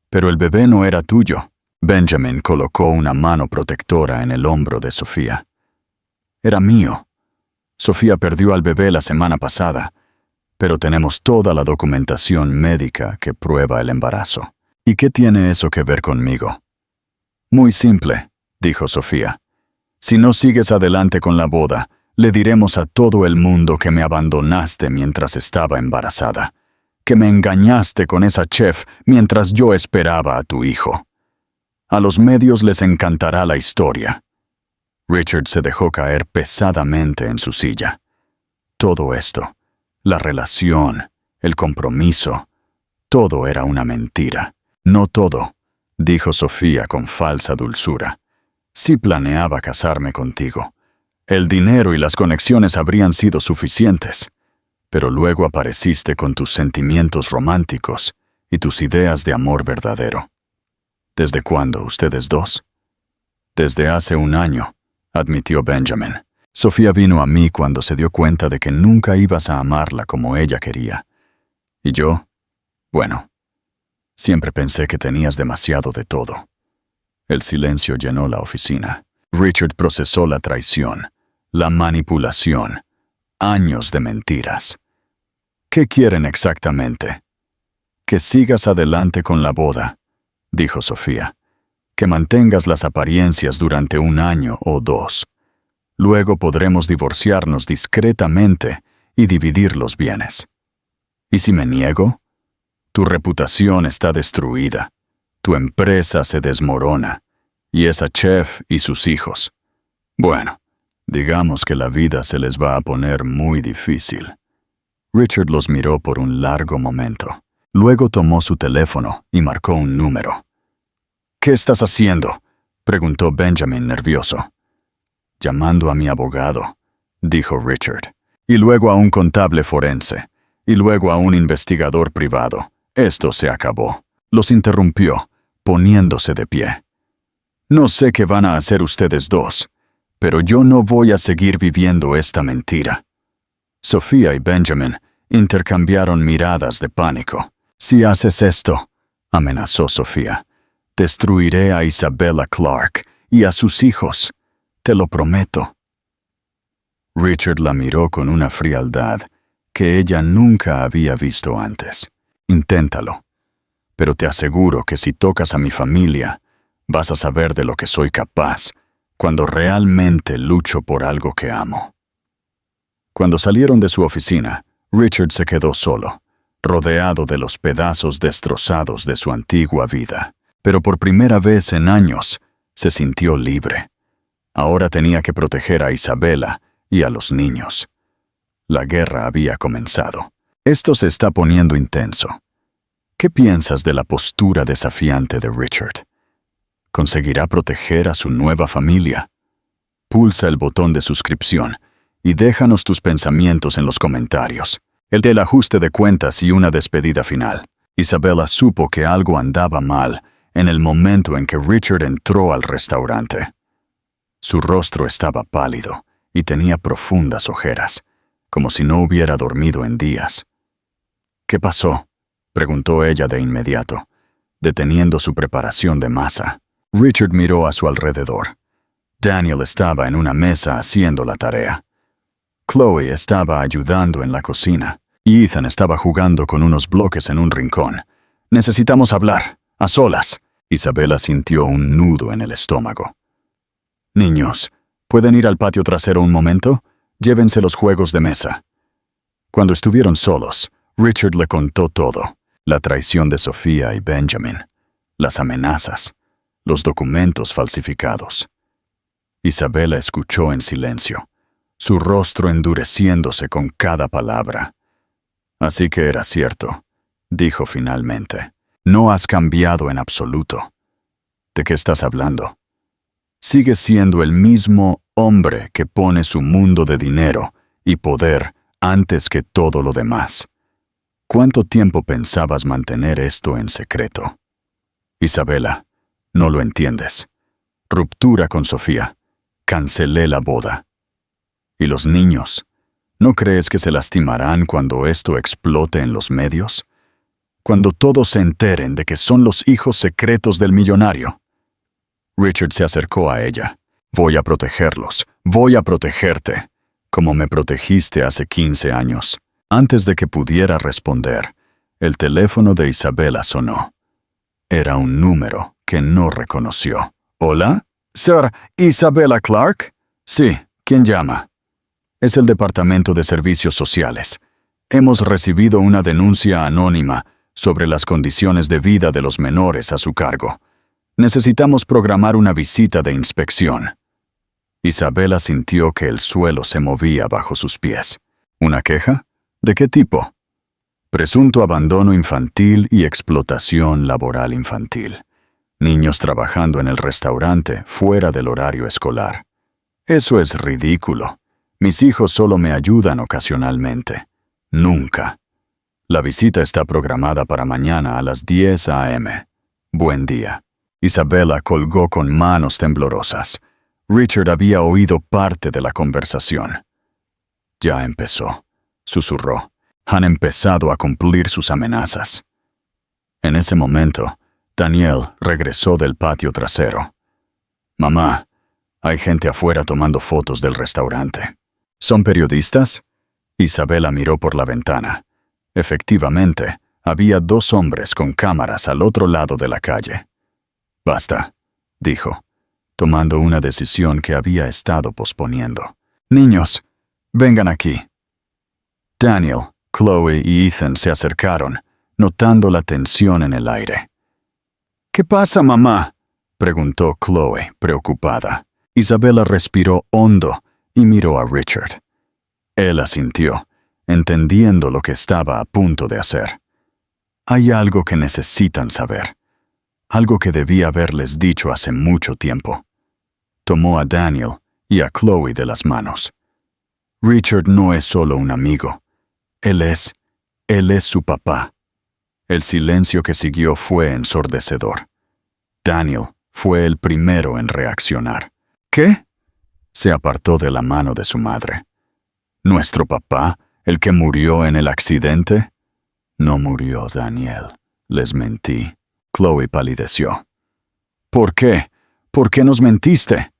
pero el bebé no era tuyo. Benjamin colocó una mano protectora en el hombro de Sofía. Era mío. Sofía perdió al bebé la semana pasada, pero tenemos toda la documentación médica que prueba el embarazo. ¿Y qué tiene eso que ver conmigo? Muy simple, dijo Sofía. Si no sigues adelante con la boda, le diremos a todo el mundo que me abandonaste mientras estaba embarazada, que me engañaste con esa chef mientras yo esperaba a tu hijo. A los medios les encantará la historia. Richard se dejó caer pesadamente en su silla. Todo esto, la relación, el compromiso, todo era una mentira. No todo, dijo Sofía con falsa dulzura. Sí planeaba casarme contigo. El dinero y las conexiones habrían sido suficientes, pero luego apareciste con tus sentimientos románticos y tus ideas de amor verdadero. ¿Desde cuándo, ustedes dos? Desde hace 1 año, admitió Benjamin. Sofía vino a mí cuando se dio cuenta de que nunca ibas a amarla como ella quería. Y yo, bueno, siempre pensé que tenías demasiado de todo. El silencio llenó la oficina. Richard procesó la traición, la manipulación, años de mentiras. ¿Qué quieren exactamente? Que sigas adelante con la boda, dijo Sofía. Que mantengas las apariencias durante 1 año o 2. Luego podremos divorciarnos discretamente y dividir los bienes. ¿Y si me niego? Tu reputación está destruida. Tu empresa se desmorona. Y esa chef y sus hijos. Bueno, digamos que la vida se les va a poner muy difícil. Richard los miró por un largo momento. Luego tomó su teléfono y marcó un número. ¿Qué estás haciendo?, preguntó Benjamin nervioso. Llamando a mi abogado, dijo Richard. Y luego a un contable forense. Y luego a un investigador privado. Esto se acabó. Los interrumpió, poniéndose de pie. No sé qué van a hacer ustedes dos, pero yo no voy a seguir viviendo esta mentira. Sofía y Benjamin intercambiaron miradas de pánico. Si haces esto, amenazó Sofía, destruiré a Isabella Clarke y a sus hijos. Te lo prometo. Richard la miró con una frialdad que ella nunca había visto antes. Inténtalo, pero te aseguro que si tocas a mi familia, vas a saber de lo que soy capaz cuando realmente lucho por algo que amo. Cuando salieron de su oficina, Richard se quedó solo, rodeado de los pedazos destrozados de su antigua vida. Pero por primera vez en años, se sintió libre. Ahora tenía que proteger a Isabella y a los niños. La guerra había comenzado. Esto se está poniendo intenso. ¿Qué piensas de la postura desafiante de Richard? ¿Conseguirá proteger a su nueva familia? Pulsa el botón de suscripción y déjanos tus pensamientos en los comentarios. El del ajuste de cuentas y una despedida final. Isabella supo que algo andaba mal en el momento en que Richard entró al restaurante. Su rostro estaba pálido y tenía profundas ojeras, como si no hubiera dormido en días. ¿Qué pasó?, preguntó ella de inmediato, deteniendo su preparación de masa. Richard miró a su alrededor. Daniel estaba en una mesa haciendo la tarea. Chloe estaba ayudando en la cocina y Ethan estaba jugando con unos bloques en un rincón. Necesitamos hablar, a solas. Isabella sintió un nudo en el estómago. Niños, ¿pueden ir al patio trasero un momento? Llévense los juegos de mesa. Cuando estuvieron solos, Richard le contó todo. La traición de Sofía y Benjamin, las amenazas, los documentos falsificados. Isabella escuchó en silencio, su rostro endureciéndose con cada palabra. Así que era cierto, dijo finalmente. No has cambiado en absoluto. ¿De qué estás hablando? Sigues siendo el mismo hombre que pone su mundo de dinero y poder antes que todo lo demás. ¿Cuánto tiempo pensabas mantener esto en secreto? Isabela, no lo entiendes. Ruptura con Sofía. Cancelé la boda. ¿Y los niños? ¿No crees que se lastimarán cuando esto explote en los medios? Cuando todos se enteren de que son los hijos secretos del millonario. Richard se acercó a ella. Voy a protegerlos. Voy a protegerte. Como me protegiste hace 15 años. Antes de que pudiera responder, el teléfono de Isabela sonó. Era un número que no reconoció. ¿Hola? ¿Sir Isabella Clark? Sí, ¿quién llama? Es el Departamento de Servicios Sociales. Hemos recibido una denuncia anónima sobre las condiciones de vida de los menores a su cargo. Necesitamos programar una visita de inspección. Isabela sintió que el suelo se movía bajo sus pies. ¿Una queja? ¿De qué tipo? Presunto abandono infantil y explotación laboral infantil. Niños trabajando en el restaurante fuera del horario escolar. Eso es ridículo. Mis hijos solo me ayudan ocasionalmente. Nunca. La visita está programada para mañana a las 10 a.m. Buen día. Isabela colgó con manos temblorosas. Richard había oído parte de la conversación. Ya empezó, susurró. Han empezado a cumplir sus amenazas. En ese momento, Daniel regresó del patio trasero. Mamá, hay gente afuera tomando fotos del restaurante. ¿Son periodistas? Isabela miró por la ventana. Efectivamente, había 2 hombres con cámaras al otro lado de la calle. Basta, dijo, tomando una decisión que había estado posponiendo. Niños, vengan aquí. Daniel, Chloe y Ethan se acercaron, notando la tensión en el aire. ¿Qué pasa, mamá?, preguntó Chloe, preocupada. Isabela respiró hondo y miró a Richard. Él asintió, entendiendo lo que estaba a punto de hacer. Hay algo que necesitan saber. Algo que debía haberles dicho hace mucho tiempo. Tomó a Daniel y a Chloe de las manos. Richard no es solo un amigo. Él es su papá. El silencio que siguió fue ensordecedor. Daniel fue el primero en reaccionar. ¿Qué? Se apartó de la mano de su madre. ¿Nuestro papá, el que murió en el accidente? No murió, Daniel. Les mentí. Chloe palideció. ¿Por qué? ¿Por qué nos mentiste?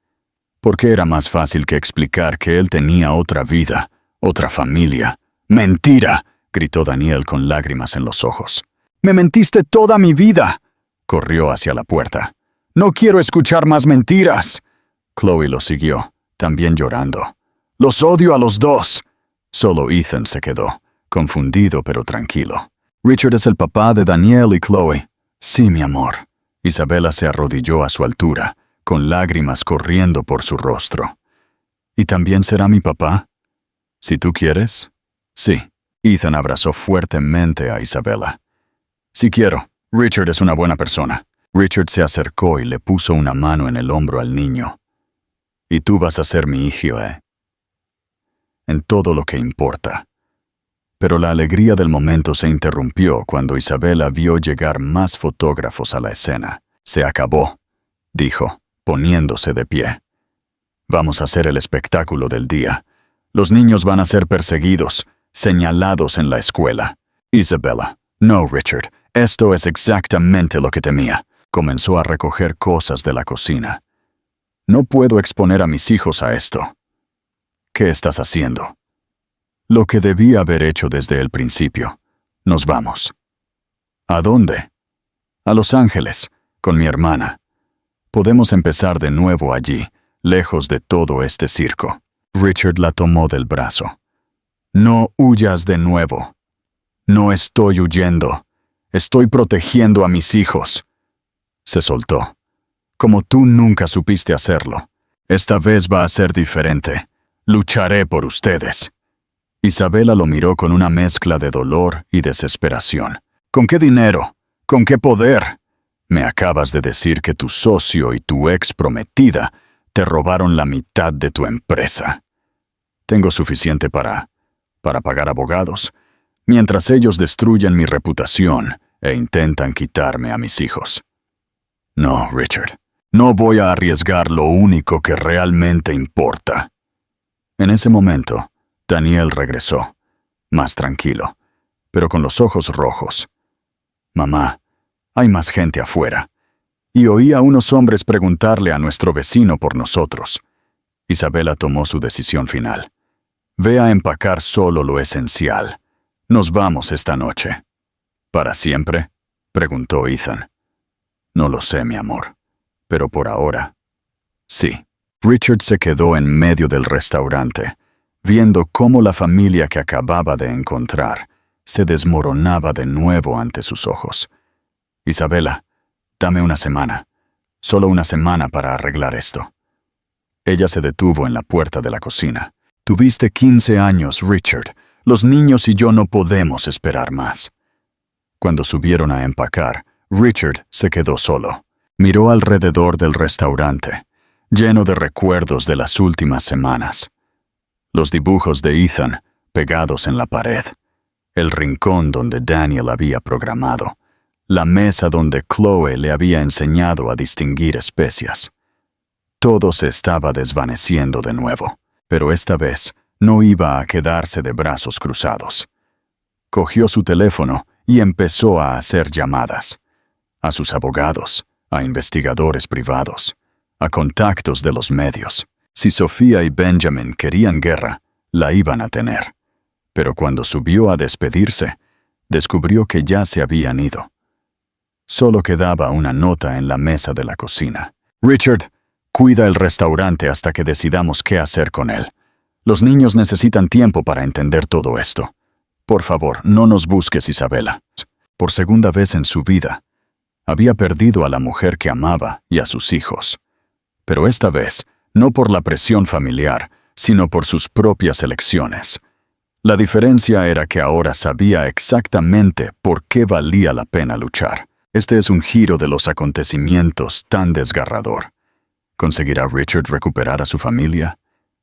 Porque era más fácil que explicar que él tenía otra vida, otra familia. ¡Mentira!, gritó Daniel con lágrimas en los ojos. ¡Me mentiste toda mi vida!, corrió hacia la puerta. ¡No quiero escuchar más mentiras! Chloe lo siguió, también llorando. ¡Los odio a los dos! Solo Ethan se quedó, confundido pero tranquilo. Richard es el papá de Daniel y Chloe. Sí, mi amor. Isabela se arrodilló a su altura, con lágrimas corriendo por su rostro. ¿Y también será mi papá? Si tú quieres. Sí. Ethan abrazó fuertemente a Isabela. Si quiero. Richard es una buena persona. Richard se acercó y le puso una mano en el hombro al niño. Y tú vas a ser mi hijo, en todo lo que importa. Pero la alegría del momento se interrumpió cuando Isabela vio llegar más fotógrafos a la escena. Se acabó, dijo, poniéndose de pie. Vamos a hacer el espectáculo del día. Los niños van a ser perseguidos, señalados en la escuela. Isabela, no, Richard, esto es exactamente lo que temía. Comenzó a recoger cosas de la cocina. No puedo exponer a mis hijos a esto. ¿Qué estás haciendo? Lo que debía haber hecho desde el principio. Nos vamos. ¿A dónde? A Los Ángeles, con mi hermana. Podemos empezar de nuevo allí, lejos de todo este circo. Richard la tomó del brazo. No huyas de nuevo. No estoy huyendo. Estoy protegiendo a mis hijos. Se soltó. Como tú nunca supiste hacerlo. Esta vez va a ser diferente. Lucharé por ustedes. Isabela lo miró con una mezcla de dolor y desesperación. ¿Con qué dinero? ¿Con qué poder? Me acabas de decir que tu socio y tu ex prometida te robaron la mitad de tu empresa. Tengo suficiente para pagar abogados, mientras ellos destruyen mi reputación e intentan quitarme a mis hijos. No, Richard, no voy a arriesgar lo único que realmente importa. En ese momento, Daniel regresó, más tranquilo, pero con los ojos rojos. Mamá, hay más gente afuera. Y oí a unos hombres preguntarle a nuestro vecino por nosotros. Isabela tomó su decisión final. Ve a empacar solo lo esencial. Nos vamos esta noche. ¿Para siempre?, preguntó Ethan. No lo sé, mi amor, pero por ahora, sí. Richard se quedó en medio del restaurante, viendo cómo la familia que acababa de encontrar se desmoronaba de nuevo ante sus ojos. Isabela, dame una semana, solo una semana para arreglar esto. Ella se detuvo en la puerta de la cocina. Tuviste 15 años, Richard. Los niños y yo no podemos esperar más. Cuando subieron a empacar, Richard se quedó solo. Miró alrededor del restaurante, lleno de recuerdos de las últimas semanas. Los dibujos de Ethan pegados en la pared, el rincón donde Daniel había programado, la mesa donde Chloe le había enseñado a distinguir especias. Todo se estaba desvaneciendo de nuevo, pero esta vez no iba a quedarse de brazos cruzados. Cogió su teléfono y empezó a hacer llamadas. A sus abogados, a investigadores privados, a contactos de los medios. Si Sofía y Benjamin querían guerra, la iban a tener. Pero cuando subió a despedirse, descubrió que ya se habían ido. Solo quedaba una nota en la mesa de la cocina. Richard, cuida el restaurante hasta que decidamos qué hacer con él. Los niños necesitan tiempo para entender todo esto. Por favor, no nos busques, Isabela. Por segunda vez en su vida, había perdido a la mujer que amaba y a sus hijos. Pero esta vez, no por la presión familiar, sino por sus propias elecciones. La diferencia era que ahora sabía exactamente por qué valía la pena luchar. Este es un giro de los acontecimientos tan desgarrador. ¿Conseguirá Richard recuperar a su familia?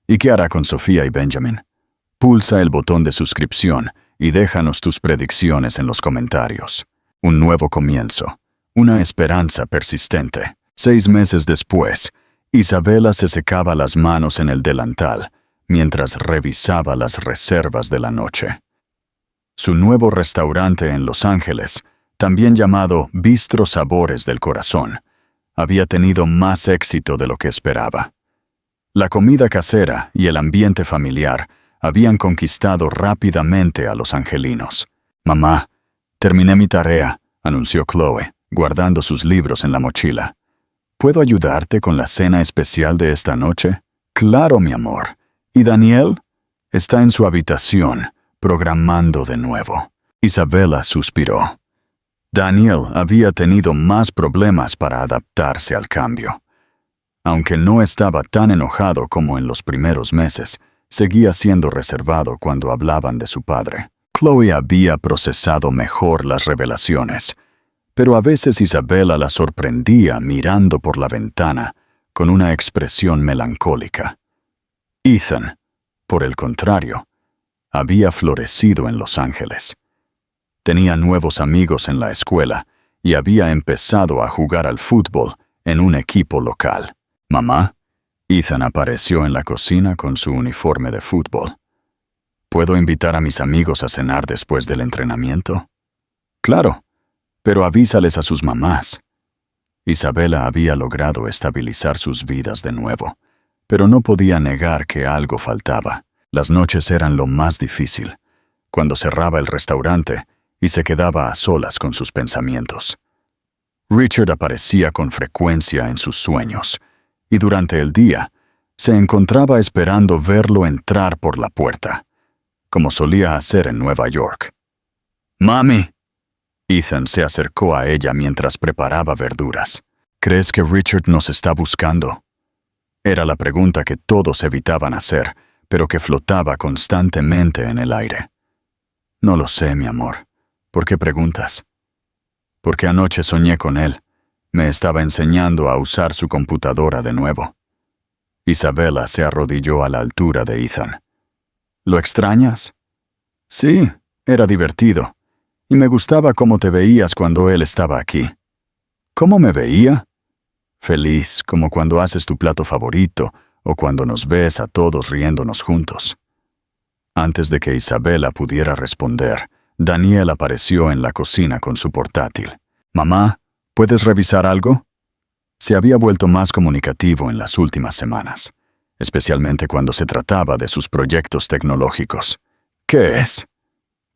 ¿Y qué hará con Sofía y Benjamin? Pulsa el botón de suscripción y déjanos tus predicciones en los comentarios. Un nuevo comienzo. Una esperanza persistente. 6 meses después, Isabela se secaba las manos en el delantal mientras revisaba las reservas de la noche. Su nuevo restaurante en Los Ángeles, también llamado Bistro Sabores del Corazón, había tenido más éxito de lo que esperaba. La comida casera y el ambiente familiar habían conquistado rápidamente a los angelinos. «Mamá, terminé mi tarea», anunció Chloe, guardando sus libros en la mochila. ¿Puedo ayudarte con la cena especial de esta noche? Claro, mi amor. ¿Y Daniel? Está en su habitación, programando de nuevo. Isabela suspiró. Daniel había tenido más problemas para adaptarse al cambio. Aunque no estaba tan enojado como en los primeros meses, seguía siendo reservado cuando hablaban de su padre. Chloe había procesado mejor las revelaciones, pero a veces Isabela la sorprendía mirando por la ventana con una expresión melancólica. Ethan, por el contrario, había florecido en Los Ángeles. Tenía nuevos amigos en la escuela y había empezado a jugar al fútbol en un equipo local. «Mamá», Ethan apareció en la cocina con su uniforme de fútbol. «¿Puedo invitar a mis amigos a cenar después del entrenamiento?» «Claro, pero avísales a sus mamás». Isabela había logrado estabilizar sus vidas de nuevo, pero no podía negar que algo faltaba. Las noches eran lo más difícil, cuando cerraba el restaurante y se quedaba a solas con sus pensamientos. Richard aparecía con frecuencia en sus sueños, y durante el día se encontraba esperando verlo entrar por la puerta, como solía hacer en Nueva York. «Mami». Ethan se acercó a ella mientras preparaba verduras. «¿Crees que Richard nos está buscando?» Era la pregunta que todos evitaban hacer, pero que flotaba constantemente en el aire. No lo sé, mi amor. ¿Por qué preguntas? Porque anoche soñé con él. Me estaba enseñando a usar su computadora de nuevo. Isabela se arrodilló a la altura de Ethan. ¿Lo extrañas? Sí, era divertido. Y me gustaba cómo te veías cuando él estaba aquí. ¿Cómo me veía? Feliz, como cuando haces tu plato favorito o cuando nos ves a todos riéndonos juntos. Antes de que Isabela pudiera responder, Daniel apareció en la cocina con su portátil. «Mamá, ¿puedes revisar algo?» Se había vuelto más comunicativo en las últimas semanas, especialmente cuando se trataba de sus proyectos tecnológicos. «¿Qué es?»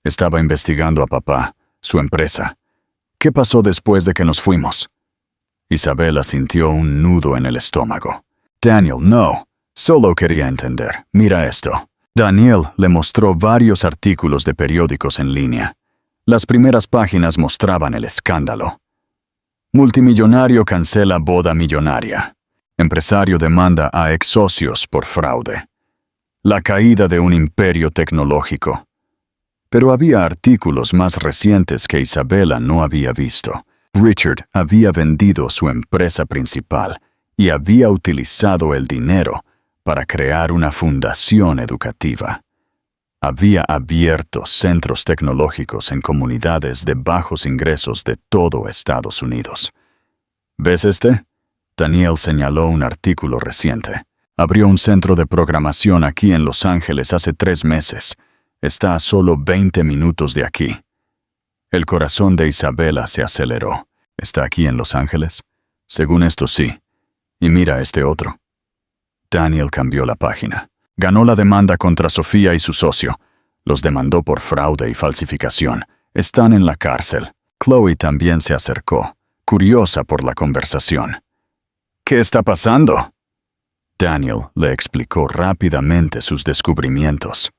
Estaba investigando a papá, su empresa. «¿Qué pasó después de que nos fuimos?» Isabela sintió un nudo en el estómago. «Daniel, no. Solo quería entender. Mira esto». Daniel le mostró varios artículos de periódicos en línea. Las primeras páginas mostraban el escándalo. Multimillonario cancela boda millonaria. Empresario demanda a ex socios por fraude. La caída de un imperio tecnológico. Pero había artículos más recientes que Isabela no había visto. Richard había vendido su empresa principal y había utilizado el dinero para crear una fundación educativa. Había abierto centros tecnológicos en comunidades de bajos ingresos de todo Estados Unidos. ¿Ves este? Daniel señaló un artículo reciente. Abrió un centro de programación aquí en Los Ángeles hace 3 meses. Está a solo 20 minutos de aquí. El corazón de Isabela se aceleró. ¿Está aquí en Los Ángeles? Según esto sí. Y mira este otro. Daniel cambió la página. Ganó la demanda contra Sofía y su socio. Los demandó por fraude y falsificación. Están en la cárcel. Chloe también se acercó, curiosa por la conversación. ¿Qué está pasando? Daniel le explicó rápidamente sus descubrimientos.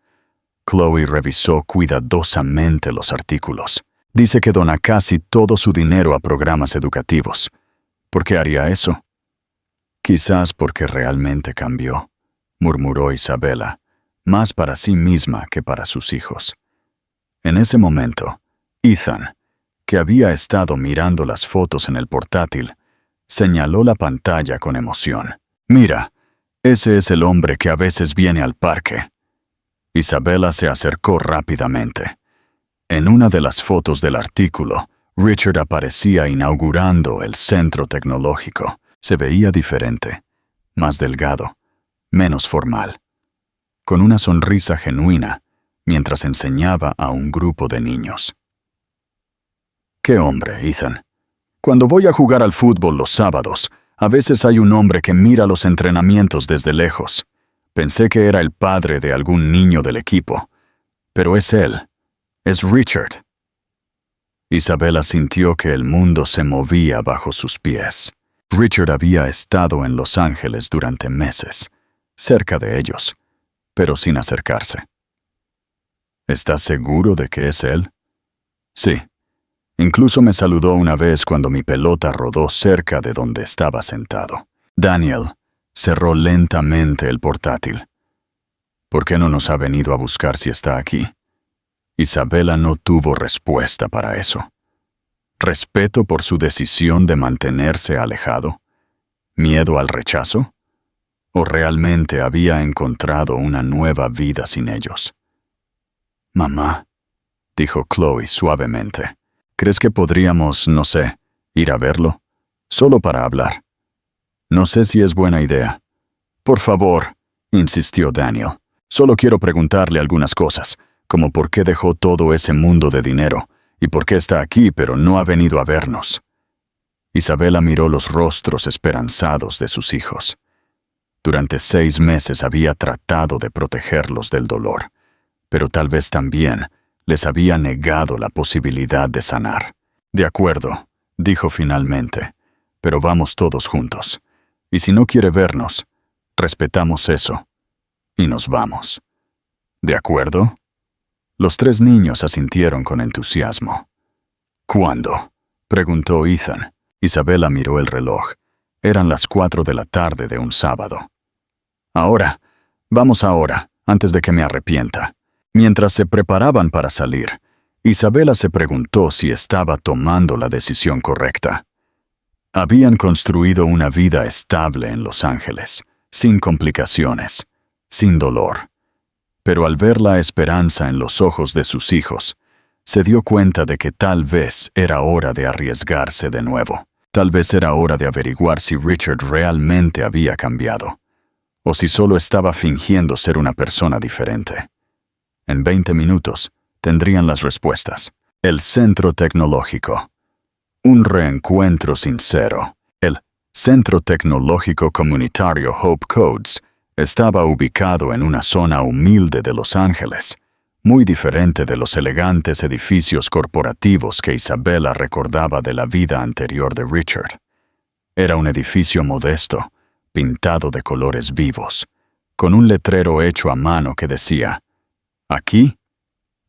Chloe revisó cuidadosamente los artículos. Dice que dona casi todo su dinero a programas educativos. ¿Por qué haría eso? Quizás porque realmente cambió, murmuró Isabela, más para sí misma que para sus hijos. En ese momento, Ethan, que había estado mirando las fotos en el portátil, señaló la pantalla con emoción. «Mira, ese es el hombre que a veces viene al parque». Isabela se acercó rápidamente. En una de las fotos del artículo, Richard aparecía inaugurando el centro tecnológico. Se veía diferente, más delgado, menos formal, con una sonrisa genuina, mientras enseñaba a un grupo de niños. «¿Qué hombre, Ethan? Cuando voy a jugar al fútbol los sábados, a veces hay un hombre que mira los entrenamientos desde lejos. Pensé que era el padre de algún niño del equipo, pero es él, es Richard». Isabela sintió que el mundo se movía bajo sus pies. Richard había estado en Los Ángeles durante meses, cerca de ellos, pero sin acercarse. ¿Estás seguro de que es él? Sí. Incluso me saludó una vez cuando mi pelota rodó cerca de donde estaba sentado. Daniel cerró lentamente el portátil. ¿Por qué no nos ha venido a buscar si está aquí? Isabela no tuvo respuesta para eso. ¿Respeto por su decisión de mantenerse alejado? ¿Miedo al rechazo? ¿O realmente había encontrado una nueva vida sin ellos? «Mamá», dijo Chloe suavemente, «¿crees que podríamos, no sé, ir a verlo? Solo para hablar». «No sé si es buena idea». «Por favor», insistió Daniel. «Solo quiero preguntarle algunas cosas, como por qué dejó todo ese mundo de dinero, y por qué está aquí pero no ha venido a vernos». Isabela miró los rostros esperanzados de sus hijos. Durante 6 meses había tratado de protegerlos del dolor, pero tal vez también les había negado la posibilidad de sanar. «De acuerdo», dijo finalmente, «pero vamos todos juntos. Y si no quiere vernos, respetamos eso, y nos vamos». «¿De acuerdo?» Los 3 niños asintieron con entusiasmo. «¿Cuándo?», preguntó Ethan. Isabela miró el reloj. Eran las 4 de la tarde de un sábado. «Ahora, vamos ahora», antes de que me arrepienta. Mientras se preparaban para salir, Isabela se preguntó si estaba tomando la decisión correcta. Habían construido una vida estable en Los Ángeles, sin complicaciones, sin dolor. Pero al ver la esperanza en los ojos de sus hijos, se dio cuenta de que tal vez era hora de arriesgarse de nuevo. Tal vez era hora de averiguar si Richard realmente había cambiado, o si solo estaba fingiendo ser una persona diferente. En 20 minutos tendrían las respuestas. El Centro Tecnológico. Un reencuentro sincero. El Centro Tecnológico Comunitario Hope Codes estaba ubicado en una zona humilde de Los Ángeles, muy diferente de los elegantes edificios corporativos que Isabela recordaba de la vida anterior de Richard. Era un edificio modesto, pintado de colores vivos, con un letrero hecho a mano que decía: «Aquí,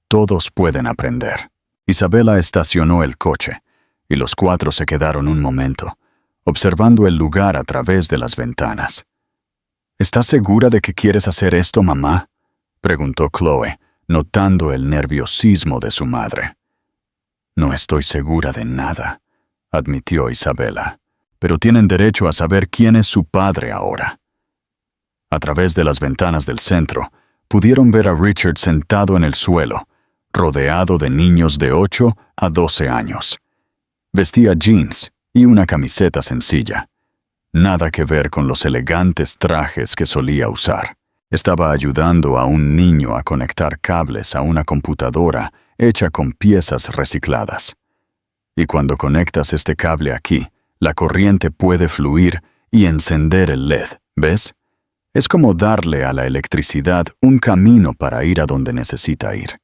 todos pueden aprender». Isabela estacionó el coche, y los cuatro se quedaron un momento, observando el lugar a través de las ventanas. «¿Estás segura de que quieres hacer esto, mamá?», preguntó Chloe, notando el nerviosismo de su madre. «No estoy segura de nada», admitió Isabela, «pero tienen derecho a saber quién es su padre ahora». A través de las ventanas del centro, pudieron ver a Richard sentado en el suelo, rodeado de niños de 8 a 12 años. Vestía jeans y una camiseta sencilla. Nada que ver con los elegantes trajes que solía usar. Estaba ayudando a un niño a conectar cables a una computadora hecha con piezas recicladas. Y cuando conectas este cable aquí, la corriente puede fluir y encender el LED, ¿ves? Es como darle a la electricidad un camino para ir a donde necesita ir.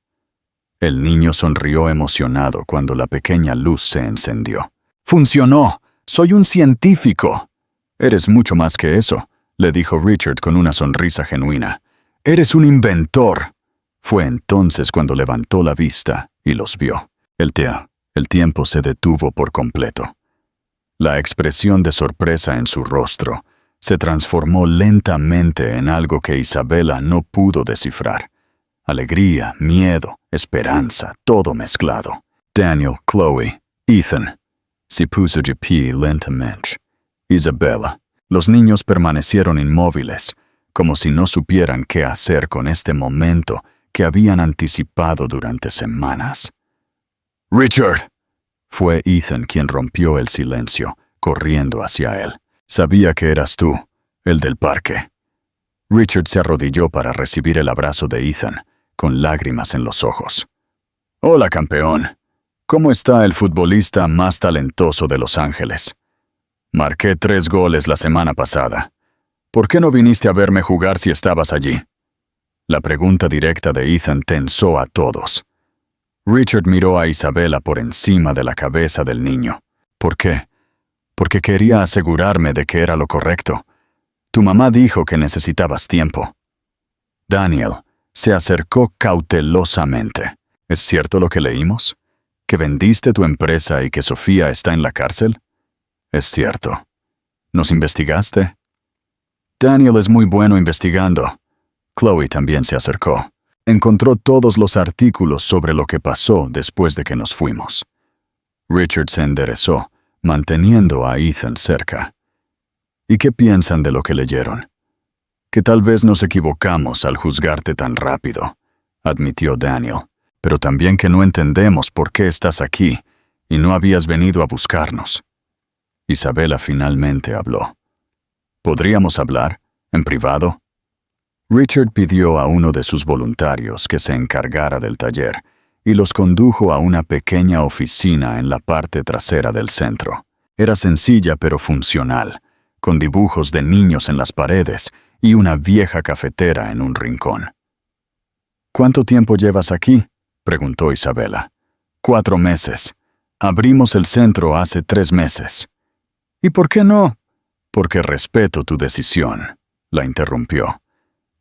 El niño sonrió emocionado cuando la pequeña luz se encendió. «¡Funcionó! ¡Soy un científico!» «Eres mucho más que eso», le dijo Richard con una sonrisa genuina. «Eres un inventor». Fue entonces cuando levantó la vista y los vio. El tiempo se detuvo por completo. La expresión de sorpresa en su rostro se transformó lentamente en algo que Isabela no pudo descifrar. Alegría, miedo, esperanza, todo mezclado. Daniel, Chloe, Ethan. Si puso de pie lentamente. Isabela. Los niños permanecieron inmóviles, como si no supieran qué hacer con este momento que habían anticipado durante semanas. «Richard», fue Ethan quien rompió el silencio, corriendo hacia él. «Sabía que eras tú, el del parque». Richard se arrodilló para recibir el abrazo de Ethan, con lágrimas en los ojos. «Hola, campeón. ¿Cómo está el futbolista más talentoso de Los Ángeles? Marqué 3 goles la semana pasada. ¿Por qué no viniste a verme jugar si estabas allí?» La pregunta directa de Ethan tensó a todos. Richard miró a Isabela por encima de la cabeza del niño. «¿Por qué?» «Porque quería asegurarme de que era lo correcto. Tu mamá dijo que necesitabas tiempo». Daniel se acercó cautelosamente. «¿Es cierto lo que leímos? ¿Que vendiste tu empresa y que Sofía está en la cárcel?» «Es cierto. ¿Nos investigaste?» «Daniel es muy bueno investigando». Chloe también se acercó. Encontró todos los artículos sobre lo que pasó después de que nos fuimos. Richard se enderezó, manteniendo a Ethan cerca. «¿Y qué piensan de lo que leyeron?» «Que tal vez nos equivocamos al juzgarte tan rápido», admitió Daniel, «pero también que no entendemos por qué estás aquí y no habías venido a buscarnos». Isabela finalmente habló. «¿Podríamos hablar, en privado?» Richard pidió a uno de sus voluntarios que se encargara del taller y los condujo a una pequeña oficina en la parte trasera del centro. Era sencilla pero funcional, con dibujos de niños en las paredes y una vieja cafetera en un rincón. «¿Cuánto tiempo llevas aquí?», preguntó Isabela. «4 meses. Abrimos el centro hace 3 meses». «¿Y por qué no?» «Porque respeto tu decisión», la interrumpió.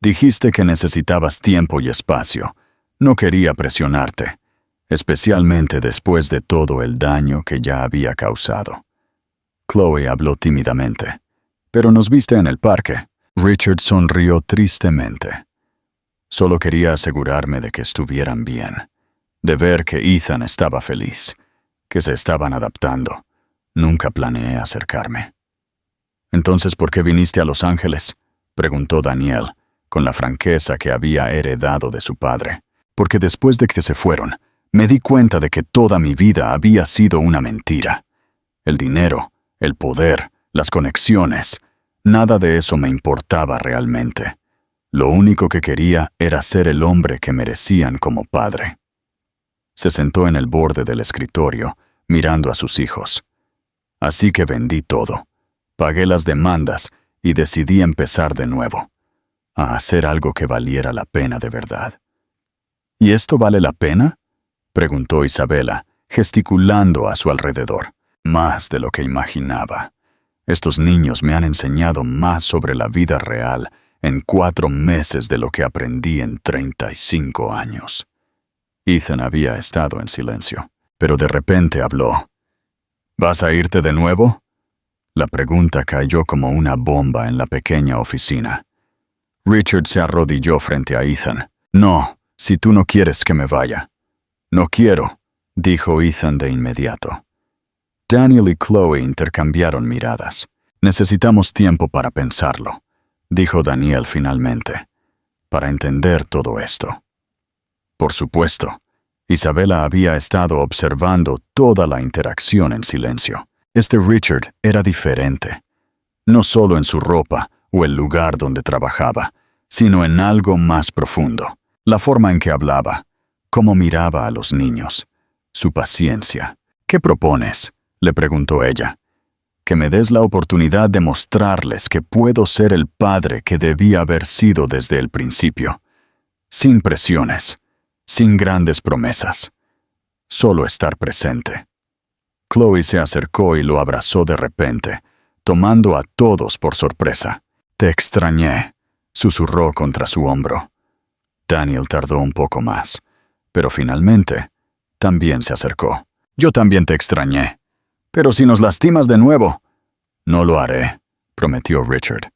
«Dijiste que necesitabas tiempo y espacio. No quería presionarte, especialmente después de todo el daño que ya había causado». Chloe habló tímidamente. «Pero nos viste en el parque». Richard sonrió tristemente. Solo quería asegurarme de que estuvieran bien, de ver que Ethan estaba feliz, que se estaban adaptando. Nunca planeé acercarme. «Entonces, ¿por qué viniste a Los Ángeles?», preguntó Daniel, con la franqueza que había heredado de su padre. «Porque después de que se fueron, me di cuenta de que toda mi vida había sido una mentira. El dinero, el poder, las conexiones, nada de eso me importaba realmente. Lo único que quería era ser el hombre que merecían como padre». Se sentó en el borde del escritorio, mirando a sus hijos. «Así que vendí todo. Pagué las demandas y decidí empezar de nuevo, a hacer algo que valiera la pena de verdad». «¿Y esto vale la pena?», preguntó Isabela, gesticulando a su alrededor. «Más de lo que imaginaba. Estos niños me han enseñado más sobre la vida real en 4 meses de lo que aprendí en 35 años». Ethan había estado en silencio, pero de repente habló. «¿Vas a irte de nuevo?». La pregunta cayó como una bomba en la pequeña oficina. Richard se arrodilló frente a Ethan. «No, si tú no quieres que me vaya». «No quiero», dijo Ethan de inmediato. Daniel y Chloe intercambiaron miradas. «Necesitamos tiempo para pensarlo», dijo Daniel finalmente, «para entender todo esto». Por supuesto, Isabela había estado observando toda la interacción en silencio. Este Richard era diferente, no solo en su ropa o el lugar donde trabajaba, sino en algo más profundo. La forma en que hablaba, cómo miraba a los niños, su paciencia. «¿Qué propones?», le preguntó ella. «Que me des la oportunidad de mostrarles que puedo ser el padre que debía haber sido desde el principio. Sin presiones, sin grandes promesas. Solo estar presente». Chloe se acercó y lo abrazó de repente, tomando a todos por sorpresa. «Te extrañé», susurró contra su hombro. Daniel tardó un poco más, pero finalmente también se acercó. «Yo también te extrañé. Pero si nos lastimas de nuevo». «No lo haré», prometió Richard.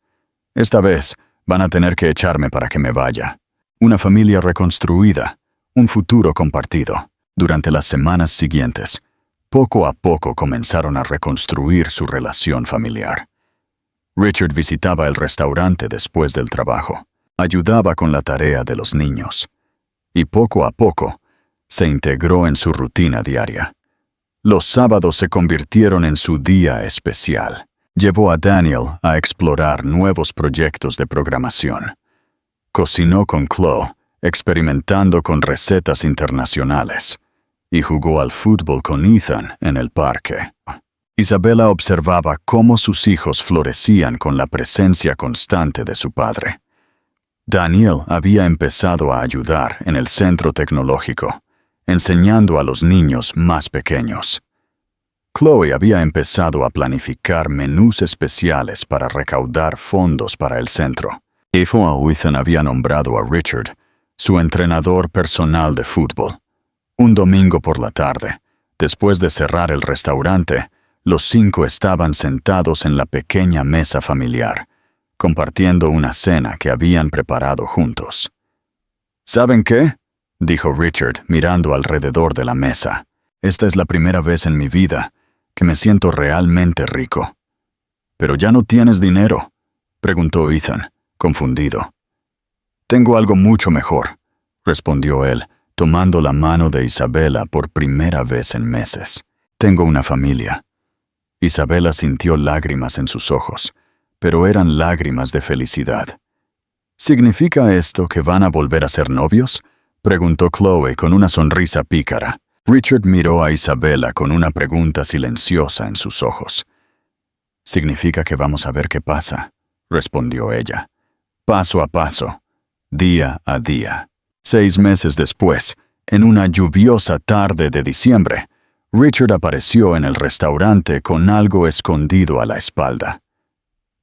«Esta vez van a tener que echarme para que me vaya». Una familia reconstruida, un futuro compartido. Durante las semanas siguientes, poco a poco comenzaron a reconstruir su relación familiar. Richard visitaba el restaurante después del trabajo, ayudaba con la tarea de los niños, y poco a poco se integró en su rutina diaria. Los sábados se convirtieron en su día especial. Llevó a Daniel a explorar nuevos proyectos de programación. Cocinó con Chloe, experimentando con recetas internacionales, y jugó al fútbol con Ethan en el parque. Isabela observaba cómo sus hijos florecían con la presencia constante de su padre. Daniel había empezado a ayudar en el centro tecnológico, enseñando a los niños más pequeños. Chloe había empezado a planificar menús especiales para recaudar fondos para el centro. Ethan había nombrado a Richard su entrenador personal de fútbol. Un domingo por la tarde, después de cerrar el restaurante, los 5 estaban sentados en la pequeña mesa familiar, compartiendo una cena que habían preparado juntos. «¿Saben qué?», dijo Richard, mirando alrededor de la mesa. «Esta es la primera vez en mi vida que me siento realmente rico». «¿Pero ya no tienes dinero?», preguntó Ethan, confundido. «Tengo algo mucho mejor», respondió él, tomando la mano de Isabela por primera vez en meses. «Tengo una familia». Isabela sintió lágrimas en sus ojos, pero eran lágrimas de felicidad. «¿Significa esto que van a volver a ser novios?», preguntó Chloe con una sonrisa pícara. Richard miró a Isabela con una pregunta silenciosa en sus ojos. «Significa que vamos a ver qué pasa», respondió ella. «Paso a paso, día a día». 6 meses después, en una lluviosa tarde de diciembre, Richard apareció en el restaurante con algo escondido a la espalda.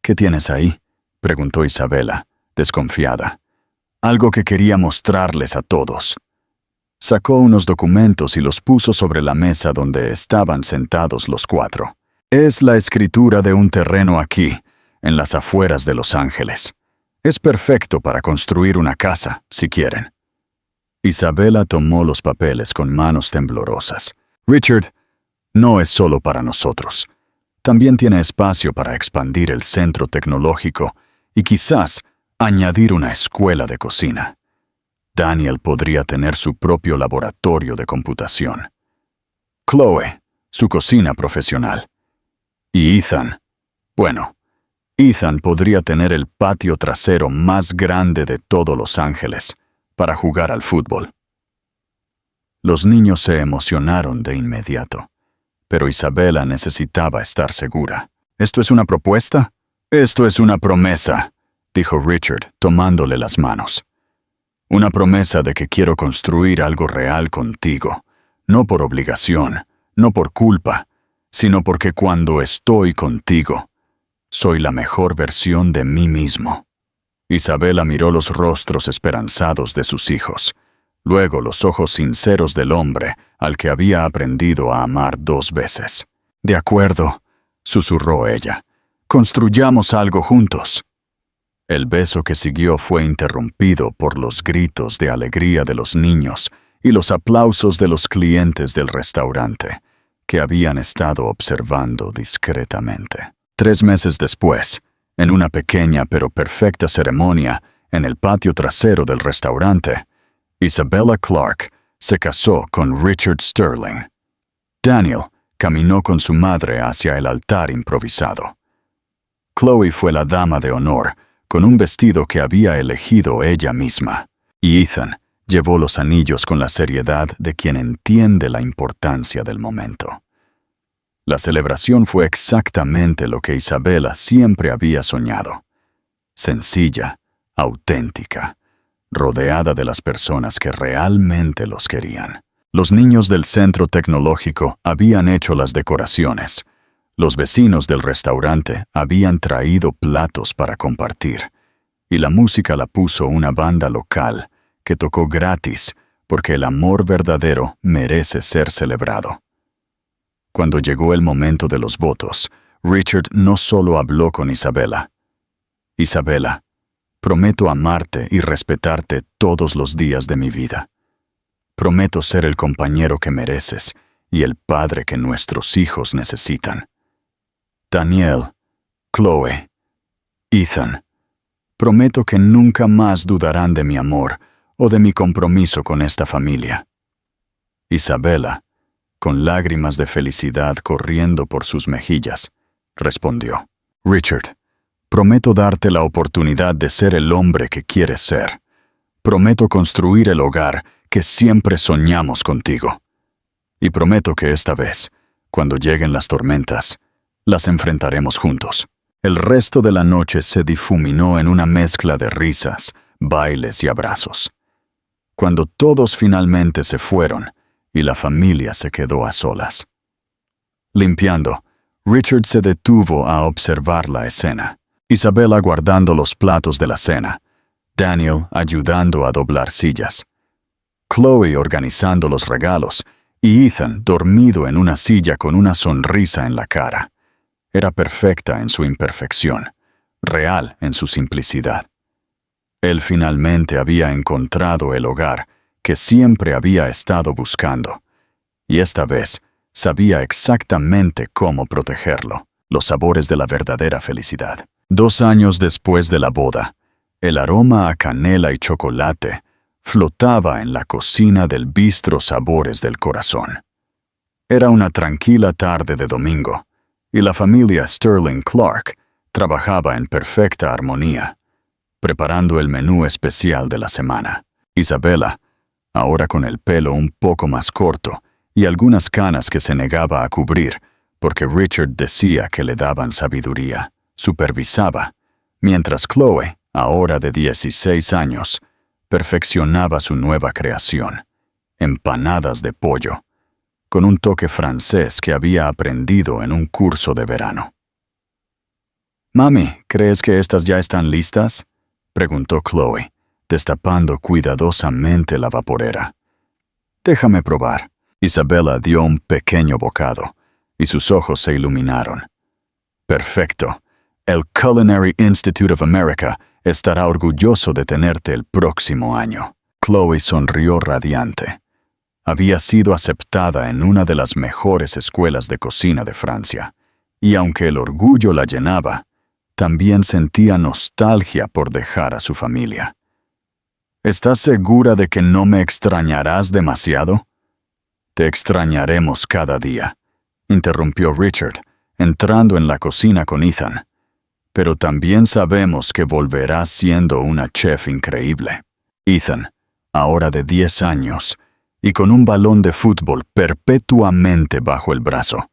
«¿Qué tienes ahí?», preguntó Isabela, desconfiada. «Algo que quería mostrarles a todos». Sacó unos documentos y los puso sobre la mesa donde estaban sentados los 4. «Es la escritura de un terreno aquí, en las afueras de Los Ángeles. Es perfecto para construir una casa, si quieren. Isabela tomó los papeles con manos temblorosas. Richard, no es solo para nosotros. También tiene espacio para expandir el centro tecnológico y quizás añadir una escuela de cocina. Daniel podría tener su propio laboratorio de computación. Chloe, su cocina profesional. Y Ethan, bueno, Ethan podría tener el patio trasero más grande de todo Los Ángeles para jugar al fútbol. Los niños se emocionaron de inmediato, pero Isabela necesitaba estar segura. ¿Esto es una propuesta? Esto es una promesa, dijo Richard, tomándole las manos. Una promesa de que quiero construir algo real contigo, no por obligación, no por culpa, sino porque cuando estoy contigo, soy la mejor versión de mí mismo. Isabela miró los rostros esperanzados de sus hijos, luego los ojos sinceros del hombre al que había aprendido a amar 2 veces. «De acuerdo», susurró ella, «construyamos algo juntos». El beso que siguió fue interrumpido por los gritos de alegría de los niños y los aplausos de los clientes del restaurante, que habían estado observando discretamente. 3 meses después, en una pequeña pero perfecta ceremonia en el patio trasero del restaurante, Isabella Clark se casó con Richard Sterling. Daniel caminó con su madre hacia el altar improvisado. Chloe fue la dama de honor, con un vestido que había elegido ella misma, y Ethan llevó los anillos con la seriedad de quien entiende la importancia del momento. La celebración fue exactamente lo que Isabela siempre había soñado. Sencilla, auténtica, rodeada de las personas que realmente los querían. Los niños del centro tecnológico habían hecho las decoraciones. Los vecinos del restaurante habían traído platos para compartir. Y la música la puso una banda local que tocó gratis porque el amor verdadero merece ser celebrado. Cuando llegó el momento de los votos, Richard no solo habló con Isabela. «Isabela, prometo amarte y respetarte todos los días de mi vida. Prometo ser el compañero que mereces y el padre que nuestros hijos necesitan. Daniel, Chloe, Ethan, prometo que nunca más dudarán de mi amor o de mi compromiso con esta familia». Isabela, con lágrimas de felicidad corriendo por sus mejillas, respondió: «Richard, prometo darte la oportunidad de ser el hombre que quieres ser. Prometo construir el hogar que siempre soñamos contigo. Y prometo que esta vez, cuando lleguen las tormentas, las enfrentaremos juntos». El resto de la noche se difuminó en una mezcla de risas, bailes y abrazos. Cuando todos finalmente se fueron y la familia se quedó a solas. Limpiando, Richard se detuvo a observar la escena. Isabela guardando los platos de la cena, Daniel ayudando a doblar sillas, Chloe organizando los regalos y Ethan dormido en una silla con una sonrisa en la cara. Era perfecta en su imperfección, real en su simplicidad. Él finalmente había encontrado el hogar que siempre había estado buscando, y esta vez sabía exactamente cómo protegerlo, los sabores de la verdadera felicidad. 2 años después de la boda, el aroma a canela y chocolate flotaba en la cocina del bistro Sabores del Corazón. Era una tranquila tarde de domingo, y la familia Sterling Clark trabajaba en perfecta armonía, preparando el menú especial de la semana. Isabela, ahora con el pelo un poco más corto y algunas canas que se negaba a cubrir porque Richard decía que le daban sabiduría, supervisaba, mientras Chloe, ahora de 16 años, perfeccionaba su nueva creación, empanadas de pollo, con un toque francés que había aprendido en un curso de verano. «Mami, ¿crees que estas ya están listas?», preguntó Chloe, destapando cuidadosamente la vaporera. «Déjame probar». Isabela dio un pequeño bocado, y sus ojos se iluminaron. «Perfecto. El Culinary Institute of America estará orgulloso de tenerte el próximo año. Chloe sonrió radiante. Había sido aceptada en una de las mejores escuelas de cocina de Francia, y aunque el orgullo la llenaba, también sentía nostalgia por dejar a su familia. ¿Estás segura de que no me extrañarás demasiado? Te extrañaremos cada día, interrumpió Richard, entrando en la cocina con Ethan. Pero también sabemos que volverás siendo una chef increíble. Ethan, ahora de 10 años, y con un balón de fútbol perpetuamente bajo el brazo,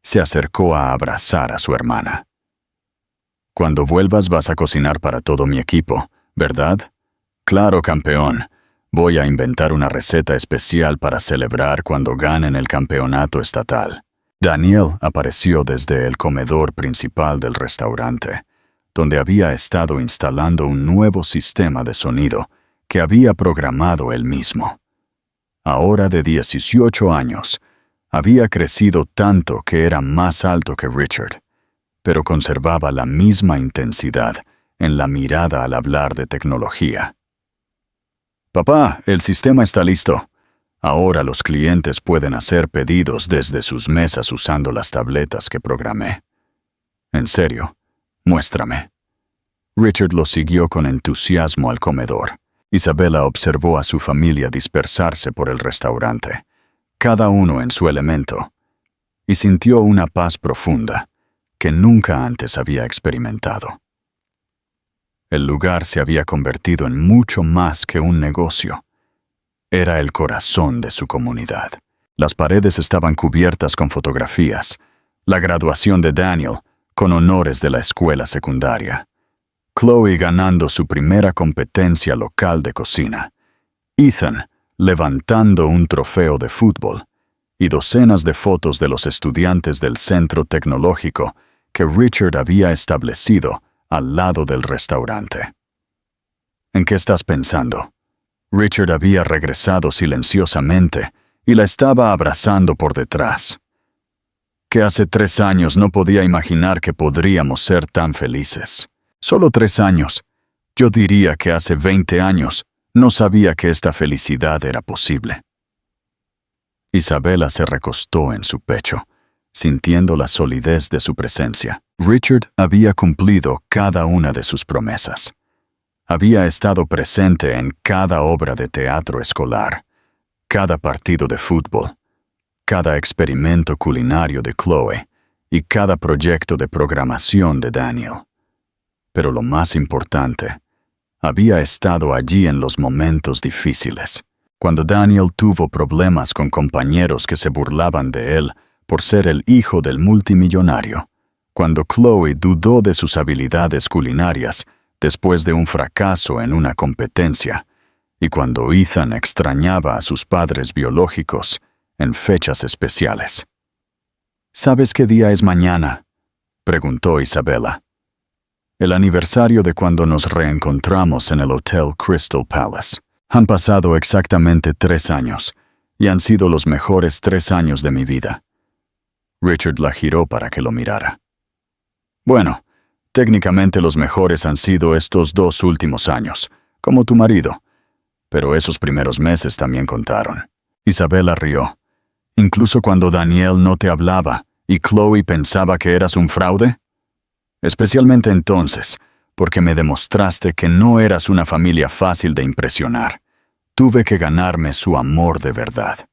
se acercó a abrazar a su hermana. Cuando vuelvas vas a cocinar para todo mi equipo, ¿verdad? Claro, campeón. Voy a inventar una receta especial para celebrar cuando ganen el campeonato estatal. Daniel apareció desde el comedor principal del restaurante, donde había estado instalando un nuevo sistema de sonido que había programado él mismo. Ahora de 18 años, había crecido tanto que era más alto que Richard, pero conservaba la misma intensidad en la mirada al hablar de tecnología. Papá, el sistema está listo. Ahora los clientes pueden hacer pedidos desde sus mesas usando las tabletas que programé. En serio, muéstrame. Richard lo siguió con entusiasmo al comedor. Isabella observó a su familia dispersarse por el restaurante, cada uno en su elemento, y sintió una paz profunda que nunca antes había experimentado. El lugar se había convertido en mucho más que un negocio. Era el corazón de su comunidad. Las paredes estaban cubiertas con fotografías, la graduación de Daniel con honores de la escuela secundaria, Chloe ganando su primera competencia local de cocina, Ethan levantando un trofeo de fútbol y docenas de fotos de los estudiantes del centro tecnológico que Richard había establecido al lado del restaurante. ¿En qué estás pensando? Richard había regresado silenciosamente y la estaba abrazando por detrás. Que hace 3 años no podía imaginar que podríamos ser tan felices. Solo 3 años. Yo diría que hace 20 años no sabía que esta felicidad era posible. Isabella se recostó en su pecho, sintiendo la solidez de su presencia. Richard había cumplido cada una de sus promesas. Había estado presente en cada obra de teatro escolar, cada partido de fútbol, cada experimento culinario de Chloe y cada proyecto de programación de Daniel. Pero lo más importante, había estado allí en los momentos difíciles, cuando Daniel tuvo problemas con compañeros que se burlaban de él por ser el hijo del multimillonario, cuando Chloe dudó de sus habilidades culinarias después de un fracaso en una competencia, y cuando Ethan extrañaba a sus padres biológicos en fechas especiales. ¿Sabes qué día es mañana?, preguntó Isabella. El aniversario de cuando nos reencontramos en el Hotel Crystal Palace. Han pasado exactamente 3 años, y han sido los mejores 3 años de mi vida. Richard la giró para que lo mirara. Bueno, técnicamente los mejores han sido estos 2 últimos años, como tu marido, pero esos primeros meses también contaron. Isabella rió. ¿Incluso cuando Daniel no te hablaba y Chloe pensaba que eras un fraude? Especialmente entonces, porque me demostraste que no eras una familia fácil de impresionar. Tuve que ganarme su amor de verdad.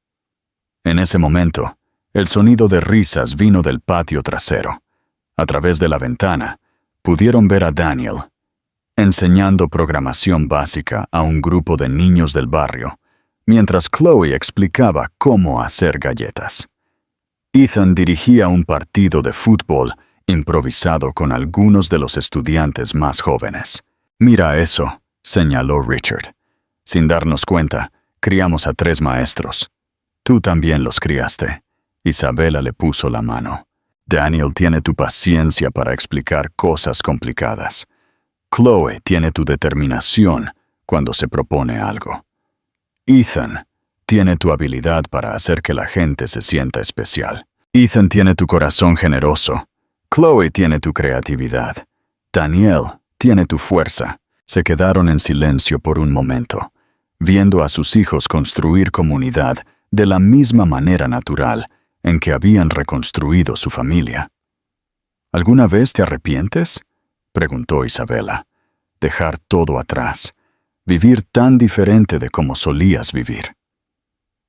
En ese momento, el sonido de risas vino del patio trasero. A través de la ventana, pudieron ver a Daniel enseñando programación básica a un grupo de niños del barrio, mientras Chloe explicaba cómo hacer galletas. Ethan dirigía un partido de fútbol improvisado con algunos de los estudiantes más jóvenes. «Mira eso», señaló Richard. «Sin darnos cuenta, criamos a 3 maestros. Tú también los criaste». Isabella le puso la mano. «Daniel tiene tu paciencia para explicar cosas complicadas. Chloe tiene tu determinación cuando se propone algo. Ethan tiene tu habilidad para hacer que la gente se sienta especial. Ethan tiene tu corazón generoso. Chloe tiene tu creatividad. Daniel tiene tu fuerza. Se quedaron en silencio por un momento, viendo a sus hijos construir comunidad de la misma manera natural en que habían reconstruido su familia. ¿Alguna vez te arrepientes?, preguntó Isabela. Dejar todo atrás, vivir tan diferente de como solías vivir.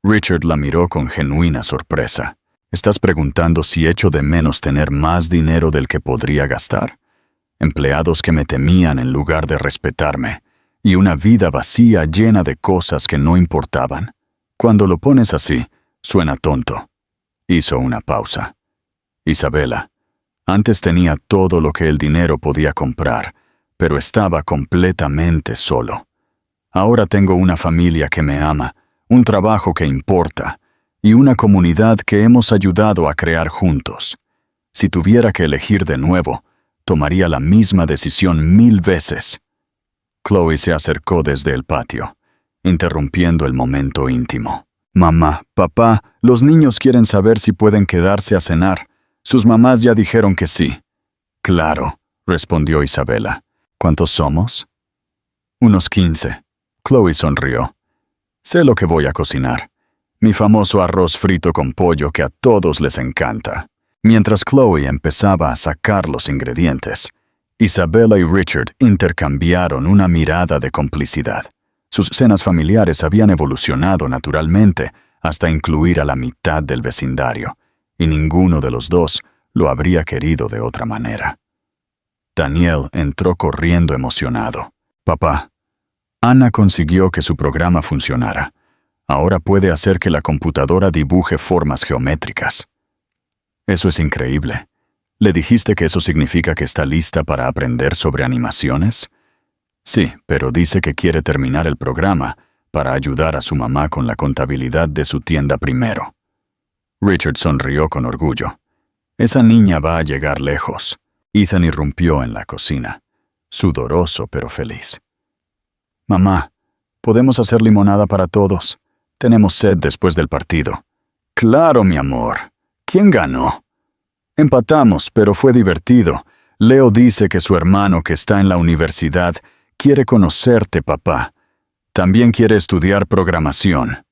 Richard la miró con genuina sorpresa. ¿Estás preguntando si echo de menos tener más dinero del que podría gastar? Empleados que me temían en lugar de respetarme, y una vida vacía llena de cosas que no importaban. Cuando lo pones así, suena tonto. Hizo una pausa. Isabela, antes tenía todo lo que el dinero podía comprar, pero estaba completamente solo. Ahora tengo una familia que me ama, un trabajo que importa, y una comunidad que hemos ayudado a crear juntos. Si tuviera que elegir de nuevo, tomaría la misma decisión 1000 veces. Chloe se acercó desde el patio, interrumpiendo el momento íntimo. Mamá, papá, los niños quieren saber si pueden quedarse a cenar. Sus mamás ya dijeron que sí. Claro, respondió Isabela. ¿Cuántos somos? Unos 15. Chloe sonrió. Sé lo que voy a cocinar. Mi famoso arroz frito con pollo que a todos les encanta. Mientras Chloe empezaba a sacar los ingredientes, Isabela y Richard intercambiaron una mirada de complicidad. Sus cenas familiares habían evolucionado naturalmente hasta incluir a la mitad del vecindario, y ninguno de los dos lo habría querido de otra manera. Daniel entró corriendo emocionado. Papá, Ana consiguió que su programa funcionara. Ahora puede hacer que la computadora dibuje formas geométricas. Eso es increíble. ¿Le dijiste que eso significa que está lista para aprender sobre animaciones? Sí, pero dice que quiere terminar el programa para ayudar a su mamá con la contabilidad de su tienda primero. Richard sonrió con orgullo. Esa niña va a llegar lejos. Ethan irrumpió en la cocina, sudoroso pero feliz. Mamá, ¿podemos hacer limonada para todos? Tenemos sed después del partido. Claro, mi amor. ¿Quién ganó? Empatamos, pero fue divertido. Leo dice que su hermano que está en la universidad quiere conocerte, papá. También quiere estudiar programación.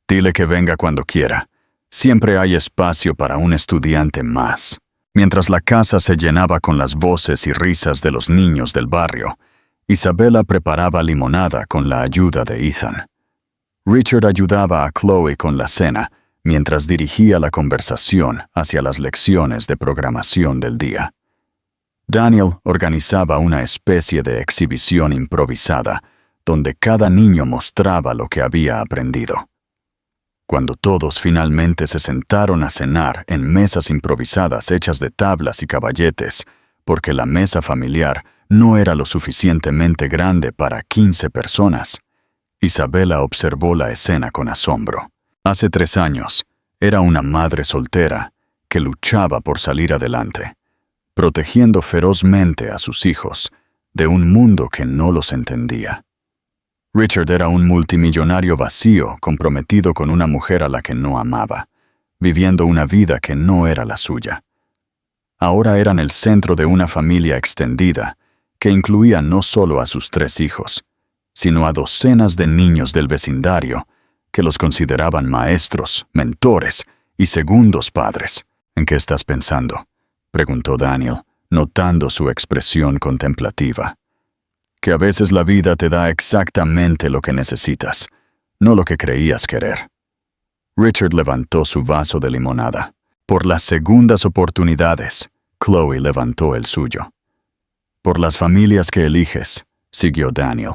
Dile que venga cuando quiera. Siempre hay espacio para un estudiante más. Mientras la casa se llenaba con las voces y risas de los niños del barrio, Isabela preparaba limonada con la ayuda de Ethan. Richard ayudaba a Chloe con la cena, mientras dirigía la conversación hacia las lecciones de programación del día. Daniel organizaba una especie de exhibición improvisada, donde cada niño mostraba lo que había aprendido. Cuando todos finalmente se sentaron a cenar en mesas improvisadas hechas de tablas y caballetes, porque la mesa familiar no era lo suficientemente grande para 15 personas, Isabela observó la escena con asombro. Hace 3 años, era una madre soltera que luchaba por salir adelante, protegiendo ferozmente a sus hijos de un mundo que no los entendía. Richard era un multimillonario vacío comprometido con una mujer a la que no amaba, viviendo una vida que no era la suya. Ahora eran el centro de una familia extendida que incluía no solo a sus 3 hijos, sino a docenas de niños del vecindario que los consideraban maestros, mentores y segundos padres. ¿En qué estás pensando?, preguntó Daniel, notando su expresión contemplativa. Que a veces la vida te da exactamente lo que necesitas, no lo que creías querer. Richard levantó su vaso de limonada. Por las segundas oportunidades, Chloe levantó el suyo. Por las familias que eliges, siguió Daniel,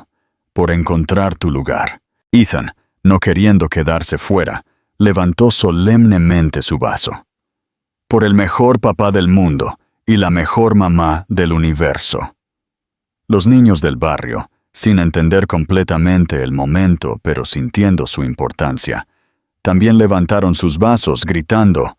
por encontrar tu lugar. Ethan, no queriendo quedarse fuera, levantó solemnemente su vaso. Por el mejor papá del mundo y la mejor mamá del universo. Los niños del barrio, sin entender completamente el momento pero sintiendo su importancia, también levantaron sus vasos gritando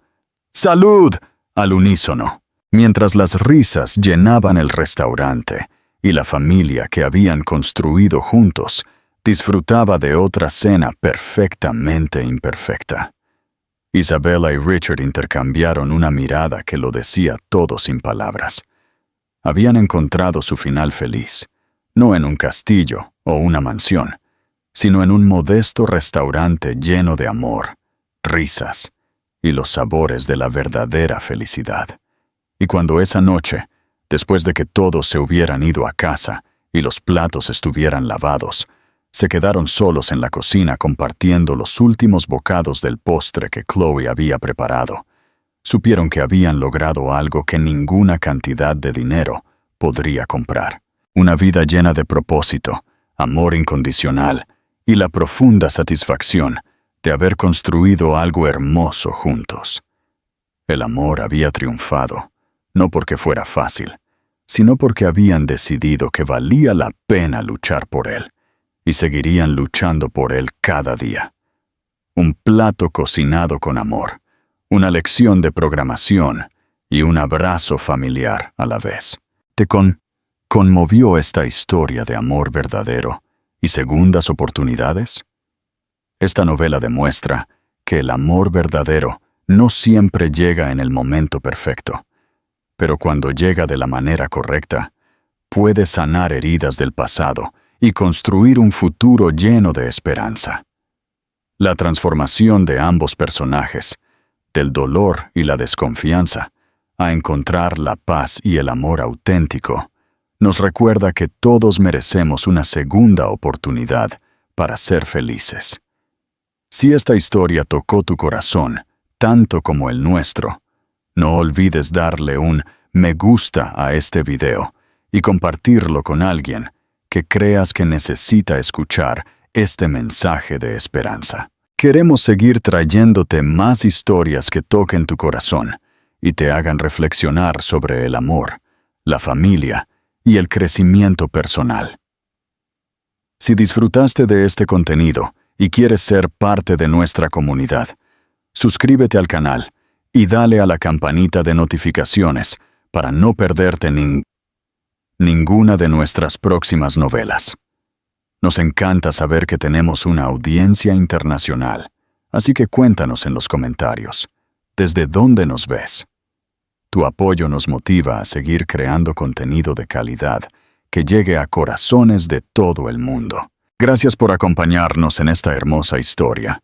¡Salud!, al unísono, mientras las risas llenaban el restaurante y la familia que habían construido juntos disfrutaba de otra cena perfectamente imperfecta. Isabela y Richard intercambiaron una mirada que lo decía todo sin palabras. Habían encontrado su final feliz, no en un castillo o una mansión, sino en un modesto restaurante lleno de amor, risas y los sabores de la verdadera felicidad. Y cuando esa noche, después de que todos se hubieran ido a casa y los platos estuvieran lavados, se quedaron solos en la cocina compartiendo los últimos bocados del postre que Chloe había preparado, supieron que habían logrado algo que ninguna cantidad de dinero podría comprar. Una vida llena de propósito, amor incondicional y la profunda satisfacción de haber construido algo hermoso juntos. El amor había triunfado, no porque fuera fácil, sino porque habían decidido que valía la pena luchar por él, y seguirían luchando por él cada día. Un plato cocinado con amor, una lección de programación y un abrazo familiar a la vez. ¿Te conmovió esta historia de amor verdadero y segundas oportunidades? Esta novela demuestra que el amor verdadero no siempre llega en el momento perfecto, pero cuando llega de la manera correcta, puede sanar heridas del pasado y construir un futuro lleno de esperanza. La transformación de ambos personajes, del dolor y la desconfianza, a encontrar la paz y el amor auténtico, nos recuerda que todos merecemos una segunda oportunidad para ser felices. Si esta historia tocó tu corazón, tanto como el nuestro, no olvides darle un me gusta a este video y compartirlo con alguien que creas que necesita escuchar este mensaje de esperanza. Queremos seguir trayéndote más historias que toquen tu corazón y te hagan reflexionar sobre el amor, la familia y el crecimiento personal. Si disfrutaste de este contenido y quieres ser parte de nuestra comunidad, suscríbete al canal y dale a la campanita de notificaciones para no perderte ninguna de nuestras próximas novelas. Nos encanta saber que tenemos una audiencia internacional, así que cuéntanos en los comentarios, ¿desde dónde nos ves? Tu apoyo nos motiva a seguir creando contenido de calidad que llegue a corazones de todo el mundo. Gracias por acompañarnos en esta hermosa historia